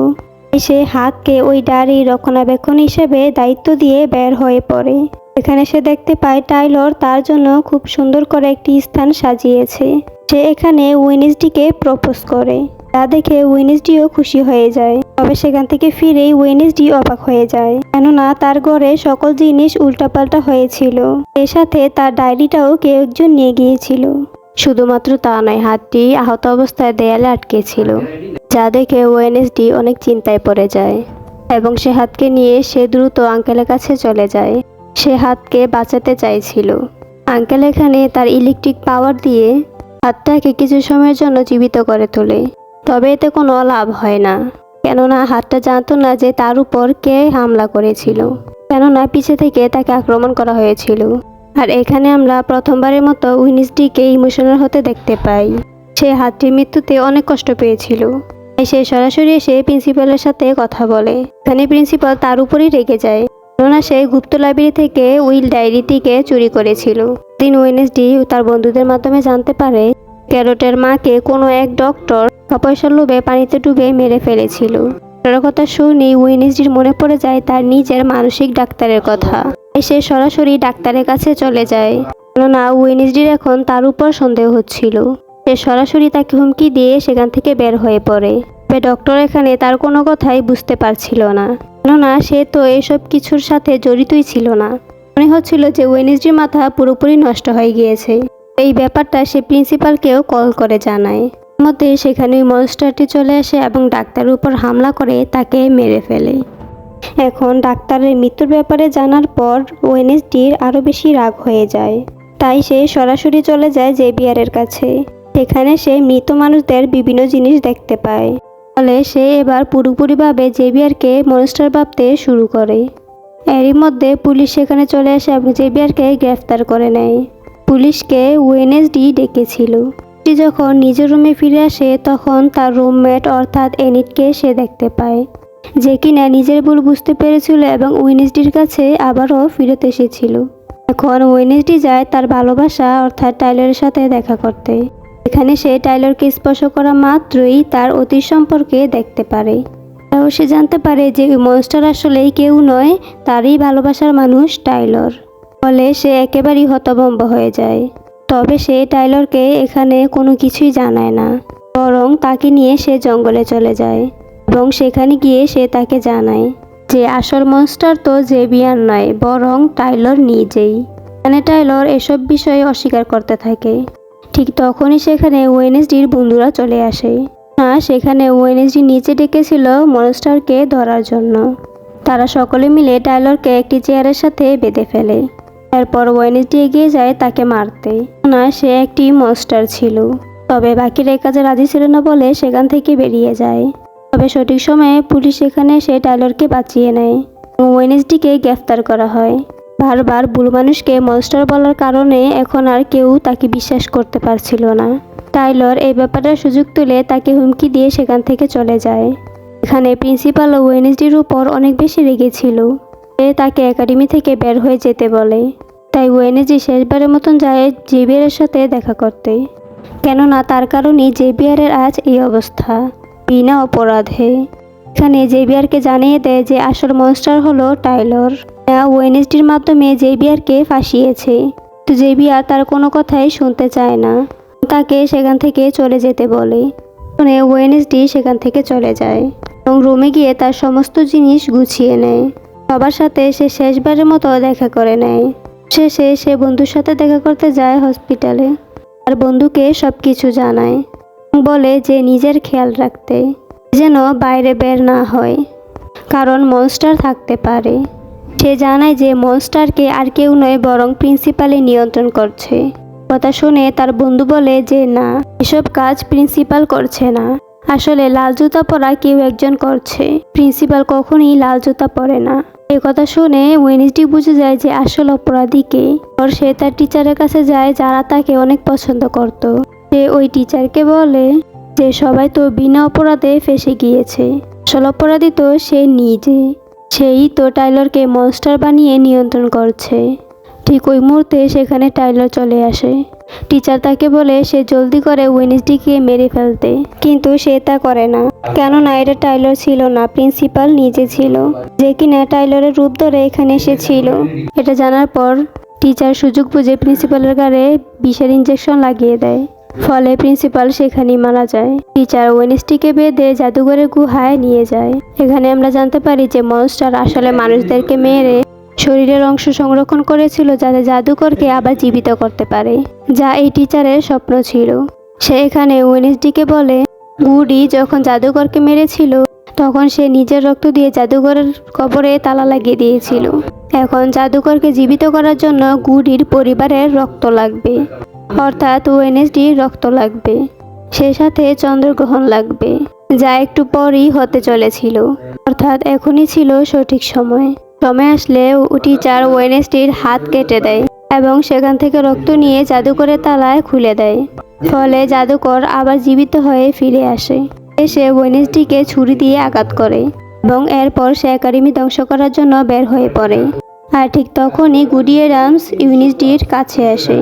সে হাতকে ওই ডায়েরি রক্ষণাবেক্ষণ হিসেবে দায়িত্ব দিয়ে বের হয়ে পড়ে। এখানে সে দেখতে পায় টাইলর তার জন্য খুব সুন্দর করে একটি স্থান সাজিয়েছে। সে এখানে ওয়েনেসডিকে প্রপোজ করে, তা দেখে ওয়েনেসডিও খুশি হয়ে যায়। তবে সেখান থেকে ফিরেই ওয়েনেসডি অবাক হয়ে যায়, কেননা তার ঘরে সকল জিনিস উল্টাপাল্টা হয়েছিল। এর সাথে তার ডায়েরিটাও কেউ একজন নিয়ে গিয়েছিল। শুধুমাত্র তা নয়, হাতটি আহত অবস্থায় দেয়ালে আটকে ছিল, যা দেখে ওয়েনেসডি অনেক চিন্তায় পড়ে যায় এবং সে হাতকে নিয়ে সে দ্রুত আঙ্কেলের কাছে চলে যায়। সে হাতকে বাঁচাতে চাইছিল। আঙ্কেল এখানে তার ইলেকট্রিক পাওয়ার দিয়ে হাতটাকে কিছু সময়ের জন্য জীবিত করে তোলে, তবে এতে কোনো লাভ হয় না, কেননা হাতটা জানতো না যে তার উপর কে হামলা করেছিল, কেননা পিছে থেকে তাকে আক্রমণ করা হয়েছিল। আর এখানে আমরা প্রথমবারের মতো ওয়েনেসডিকে ইমোশনাল হতে দেখতে পাই। সে হাতটির মৃত্যুতে অনেক কষ্ট পেয়েছিল, তাই সে সরাসরি এসে প্রিন্সিপালের সাথে কথা বলে। এখানে প্রিন্সিপাল তার উপরই রেগে যায়, কেননা সে গুপ্ত লাইব্রেরি থেকে ওই ডায়েরিটিকে চুরি করেছিল। দিন ওয়েনেসডি তার বন্ধুদের মাধ্যমে জানতে পারে ক্যারটের মাকে কোনো এক ডক্টর পয়সার লোভে পানিতে ডুবে মেরে ফেলেছিল। তার কথা শুনে ওয়েনেসডির মনে পড়ে যায় তার নিজের মানসিক ডাক্তারের কথা। সে সরাসরি ডাক্তারের কাছে চলে যায়, কেননা ওয়েনেসডির এখন তার উপর সন্দেহ হচ্ছিল। সে সরাসরি তাকে হুমকি দিয়ে সেখান থেকে বের হয়ে পড়ে। তবে ডক্টর এখানে তার কোনো কথাই বুঝতে পারছিল না, কেননা সে তো এসব কিছুর সাথে জড়িতই ছিল না। মনে হচ্ছিল যে ওয়েনেসডির মাথা পুরোপুরি নষ্ট হয়ে গিয়েছে। এই ব্যাপারটা সে প্রিন্সিপালকেও কল করে জানায়। মধ্যে সেখানে ওই মনস্টারটি চলে আসে এবং ডাক্তারের উপর হামলা করে তাকে মেরে ফেলে। এখন ডাক্তারের মৃত্যুর ব্যাপারে জানার পর ওয়েনেসডির আরও বেশি রাগ হয়ে যায়। তাই সে সরাসরি চলে যায় জেভিয়ারের কাছে। সেখানে সে মৃত মানুষদের বিভিন্ন জিনিস দেখতে পায়। ফলে সে এবার পুরোপুরিভাবে জেভিয়ারকে মনস্টার ভাবতে শুরু করে। এরই মধ্যে পুলিশ সেখানে চলে আসে এবং জেভিয়ারকে গ্রেফতার করে নেয়। পুলিশকে ওয়েনেসডি ডেকেছিল। সে যখন নিজের রুমে ফিরে আসে তখন তার রুমমেট অর্থাৎ এনিটকে সে দেখতে পায়, যে কিনা নিজের ভুল বুঝতে পেরেছিল এবং ওয়েনেসডির কাছে আবারও ফিরত এসেছিল। এখন ওয়েনেসডি যায় তার ভালোবাসা অর্থাৎ টাইলরের সাথে দেখা করতে। এখানে সে টাইলরকে স্পর্শ করা মাত্রই তার অতীত সম্পর্কে দেখতে পারে। তাও সে জানতে পারে যে ওই মনস্টার আসলেই কেউ নয়, তারই ভালোবাসার মানুষ টাইলর। ফলে সে একেবারেই হতভম্ব হয়ে যায়। তবে সে টাইলরকে এখানে কোনো কিছুই জানায় না, বরং তাকে নিয়ে সে জঙ্গলে চলে যায় এবং সেখানে গিয়ে সে তাকে জানায় যে আসল মনস্টার তো জেভিয়ার নয়, বরং টাইলর নিজেই। এখানে টাইলর এসব বিষয়ে অস্বীকার করতে থাকে। ঠিক তখনই সেখানে ওয়েনেসডির বন্ধুরা চলে আসে। সেখানে ওয়েনেসডি নিচে ডেকেছিল মনস্টারকে ধরার জন্য। তারা সকলে মিলে টাইলরকে একটি চেয়ারের সাথে বেঁধে ফেলে। এরপর ওয়েনেসডি এগিয়ে যায় তাকে মারতে। সে একটি মনস্টার ছিল, তবে বাকিরা এই কাজে রাজি ছিল না বলে সেখান থেকে বেরিয়ে যায়। তবে সঠিক সময়ে পুলিশ সেখানে এসে টাইলরকে বাঁচিয়ে নেয় এবং ওয়েনেসডিকে গ্রেফতার করা হয়। বারবার ভুল মানুষকে মনস্টার বলার কারণে এখন আর কেউ তাকে বিশ্বাস করতে পারছিল না। টাইলর এই ব্যাপারে সুযোগ তুলে তাকে হুমকি দিয়ে সেখান থেকে চলে যায়। এখানে প্রিন্সিপাল ওয়েনেসডির উপর অনেক বেশি রেগেছিল। সে তাকে একাডেমি থেকে বের হয়ে যেতে বলে। তাই ওয়েনেসডি শেষবারের মতন যায় জেভিয়ারের সাথে দেখা করতে, কেননা তার কারণেই জেভিয়ারের আজ এই অবস্থা, বিনা অপরাধে। এখানে জেভিয়ারকে জানিয়ে দেয় যে আসল মনস্টার হলো টাইলর। ওয়েনেসডির মাধ্যমে জেভিয়ারকে ফাঁসিয়েছে। তো জেভিয়ার তার কোনো কথাই শুনতে চায় না, তাকে সেখান থেকে চলে যেতে বলে। ওয়েনেসডি সেখান থেকে চলে যায় এবং রুমে গিয়ে তার সমস্ত জিনিস গুছিয়ে নেয়। সবার সাথে সে শেষবারের মতো দেখা করে নেয়। শেষে সে বন্ধুর সাথে দেখা করতে যায় হসপিটালে। আর বন্ধুকে সব কিছু জানায়, বলে যে নিজের খেয়াল রাখতে, যেন বাইরে বের না হয়, কারণ মনস্টার থাকতে পারে। সে জানায় যে মনস্টারকে আর কেউ নয় বরং প্রিন্সিপালই নিয়ন্ত্রণ করছে। কথা শুনে তার বন্ধু বলে যে না, এসব কাজ প্রিন্সিপাল করছে না, আসলে লাল জুতা পরা কেউ একজন করছে। প্রিন্সিপাল কখনই লাল জুতা পরে না। এ কথা শুনে ওয়েনেসডি বুঝে যায় যে আসল অপরাধী কে। সে তার টিচারের কাছে যায় যারা তাকে অনেক পছন্দ করত। সে ওই টিচারকে বলে যে সবাই তো বিনা অপরাধে ফেঁসে গিয়েছে, আসল অপরাধী তো সে নিজে, সেই তো টাইলরকে মনস্টার বানিয়ে নিয়ন্ত্রণ করছে। ঠিক ওই মুহূর্তে সেখানে টাইলর চলে আসে। টিচার তাকে বলে সে জলদি করে ওয়েনেসডিকে মেরে ফেলতে, কিন্তু সে তা করে না, কেননা এটা টাইলর ছিল না, প্রিন্সিপাল নিজে ছিল, যে কিনা টাইলরের রূপ ধরে এখানে এসেছিল। এটা জানার পর টিচার সুযোগ বুঝে প্রিন্সিপালের গায়ে বিষের ইঞ্জেকশন লাগিয়ে দেয়। ফলে প্রিন্সিপাল সেখানেই মারা যায়। টিচার ওয়েনেসডিকে বেঁধে জাদুঘরের গুহায় নিয়ে যায়। এখানে আমরা জানতে পারি যে মনস্টার আসলে মানুষদেরকে মেরে শরীরের অংশ সংরক্ষণ করেছিল যাতে জাদুকরকে আবার জীবিত করতে পারে, যা এই টিচারের স্বপ্ন ছিল। সে এখানে ওয়েনেসডিকে বলে গুডি যখন জাদুকরকে মেরেছিল তখন সে নিজের রক্ত দিয়ে জাদুঘরের কবরে তালা লাগিয়ে দিয়েছিল। এখন জাদুকরকে জীবিত করার জন্য গুডির পরিবারের রক্ত লাগবে, অর্থাৎ ওয়েনেসডির রক্ত লাগবে, সে সাথে চন্দ্রগ্রহণ লাগবে, যা একটু পরই হতে চলেছিল, অর্থাৎ এখনই ছিল সঠিক সময়। সময় আসলে টিচার ওয়েনেসডির হাত কেটে দেয় এবং সেখান থেকে রক্ত নিয়ে জাদুকরের তালায় খুলে দেয়। ফলে জাদুকর আবার জীবিত হয়ে ফিরে আসে। এসে ওয়েনেসডিকে ছুরি দিয়ে আঘাত করে এবং এরপর সে একাডেমি ধ্বংস করার জন্য বের হয়ে পড়ে। আর ঠিক তখনই গুডি অ্যাডামস ওয়েনেসডির কাছে আসে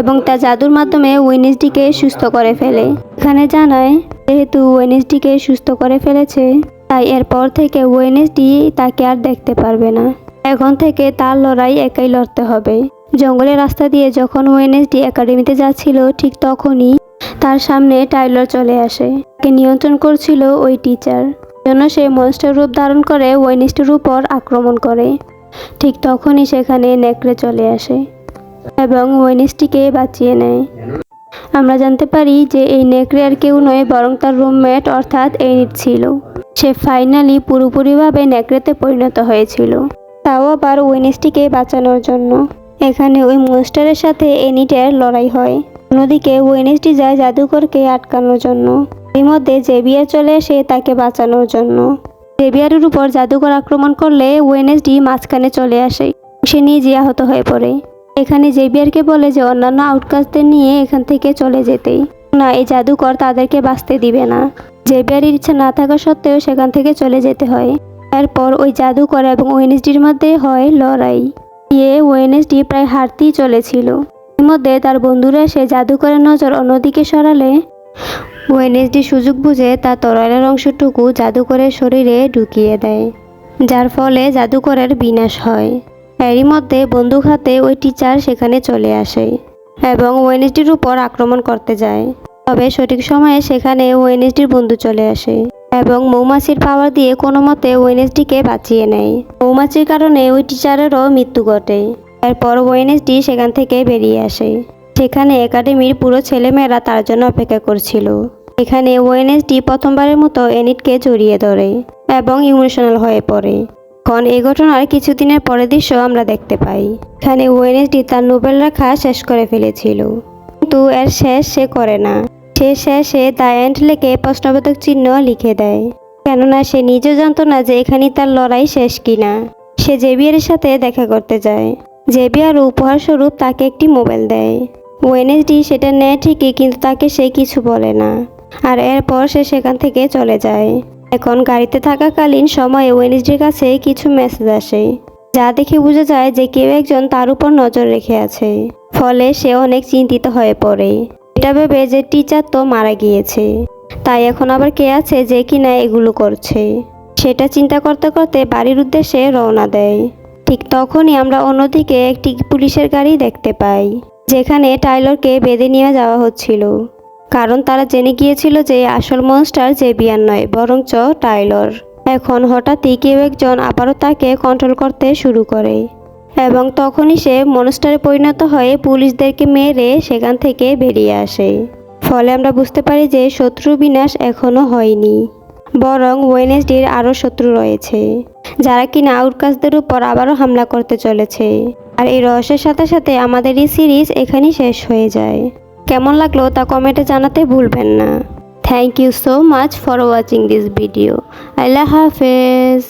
এবং তার জাদুর মাধ্যমে ওয়েনেসডিকে সুস্থ করে ফেলে। এখানে জানায় যেহেতু ওয়েনেসডিকে সুস্থ করে ফেলেছে তাই এরপর থেকে ওয়েনেসডি তাকে আর দেখতে পারবে না। এখন থেকে তার লড়াই একাই লড়তে হবে। জঙ্গলের রাস্তা দিয়ে যখন ওয়েনেসডি একাডেমিতে যাচ্ছিল ঠিক তখনই তার সামনে টাইলর চলে আসে। তাকে নিয়ন্ত্রণ করছিল ওই টিচার, জন্য সে মনস্টার রূপ ধারণ করে ওয়েডনেসডের উপর আক্রমণ করে। ঠিক তখনই সেখানে নেকড়ে চলে আসে এবং ওয়েডনেসডেকে বাঁচিয়ে নেয়। আমরা জানতে পারি যে এই নেকড়ে আর কেউ নয়, বরং তার রুমমেট অর্থাৎ এনিট ছিল। সে ফাইনালি পুরোপুরিভাবে নেকড়েতে পরিণত হয়েছিল, তাও আবার ওয়েডনেসডেকে বাঁচানোর জন্য। এখানে ওই মনস্টারের সাথে এনিটের লড়াই হয়। অন্যদিকে ওয়েডনেসডে যায় জাদুকরকে আটকানোর জন্য। এর মধ্যে জেভিয়ার চলে আসে তাকে বাঁচানোর জন্য। জেভিয়ারের উপর জাদুকর আক্রমণ করলে ওয়েডনেসডে মাঝখানে চলে আসে। সে নিজে আহত হয়ে পড়ে। এখানে জেভিয়ারকে বলে যে অন্যান্য আউটকাস্টদের নিয়ে এখান থেকে চলে যেতে, না এই জাদুকর তাদেরকে বাঁচতে দিবে না। জেভিয়ারের ইচ্ছা না থাকা সত্ত্বেও সেখান থেকে চলে যেতে হয়। এরপর ওই জাদুকর এবং ওয়েডনেসডের মধ্যে হয় লড়াই। ওয়েডনেসডে প্রায় হারতেই চলেছিল। এর মধ্যে তার বন্ধুরা এসে জাদুকরের নজর অন্যদিকে সরালে ওয়েডনেসডে সুযোগ বুঝে তার তরোয়ালের অংশটুকু জাদুকরের শরীরে ঢুকিয়ে দেয়, যার ফলে জাদুকরের বিনাশ হয়। এরই মধ্যে বন্দুক হাতে ওই টিচার সেখানে চলে আসে এবং ওয়েডনেসডের উপর আক্রমণ করতে যায়। তবে সঠিক সময়ে সেখানে ওয়েডনেসডের বন্ধু চলে আসে এবং মৌমাছির পাওয়ার দিয়ে কোনো মতে ওয়েডনেসডেকে বাঁচিয়ে নেয়। মৌমাছির কারণে ওই টিচারেরও মৃত্যু ঘটে। এরপর ওয়েডনেসডে সেখান থেকে বেরিয়ে আসে। সেখানে একাডেমির পুরো ছেলেমেয়েরা তার জন্য অপেক্ষা করছিল। এখানে ওয়েডনেসডে প্রথমবারের মতো এনিটকে জড়িয়ে ধরে এবং ইমোশনাল হয়ে পড়ে। এখন এই ঘটনার কিছুদিনের পরের দৃশ্য আমরা দেখতে পাই। এখানে ওয়েডনেসডে তার নোবেল লেখা শেষ করে ফেলেছিল, কিন্তু এর শেষ সে করে না। সে শেষে দ্য এন্ড লেখে প্রশ্নবোধক চিহ্ন লিখে দেয়, কেননা সে নিজেও জানতো না যে এখানে তার লড়াই শেষ কিনা। সে জেভিয়ারের সাথে দেখা করতে যায়। জেভিয়ার উপহার স্বরূপ তাকে একটি মোবাইল দেয়। ওয়েডনেসডে সেটা নেয় ঠিকই, কিন্তু তাকে সে কিছু বলে না। আর এরপর সে সেখান থেকে চলে যায়। এখন গাড়িতে থাকাকালীন সময়ে ওয়েডনেসডের কাছে কিছু মেসেজ আসে, যা দেখে বোঝা যায় যে কেউ একজন তার উপর নজর রেখে আছে। ফলে সে অনেক চিন্তিত হয়ে পড়ে। এটা ভেবে যে টিচার তো মারা গিয়েছে, তাই এখন আবার কে আছে যে কিনা এগুলো করছে, সেটা চিন্তা করতে করতে বাড়ির উদ্দেশ্যে রওনা দেয়। ঠিক তখনই আমরা অন্যদিকে একটি পুলিশের গাড়ি দেখতে পাই, যেখানে টাইলরকে বেঁধে নিয়ে যাওয়া হচ্ছিল। কারণ তারা জেনে গিয়েছিল যে আসল মনস্টার জেভিয়ার নয়, বরঞ্চ টাইলর। এখন হঠাৎই কেউ একজন আবারও তাকে কন্ট্রোল করতে শুরু করে এবং তখনই সে মনস্টারে পরিণত হয়ে পুলিশদেরকে মেরে সেখান থেকে বেরিয়ে আসে। ফলে আমরা বুঝতে পারি যে শত্রু বিনাশ এখনও হয়নি, বরং ওয়েডনেসডের আরও শত্রু রয়েছে, যারা কিনা আউটকাস্টদের উপর আবারও হামলা করতে চলেছে। আর এই রহস্যের সাথে সাথে আমাদের এই সিরিজ এখানেই শেষ হয়ে যায়। কেমন লাগলো তা কমেন্টে জানাতে ভুলবেন না। Thank you so much for watching this video. আল্লাহ হাফেজ।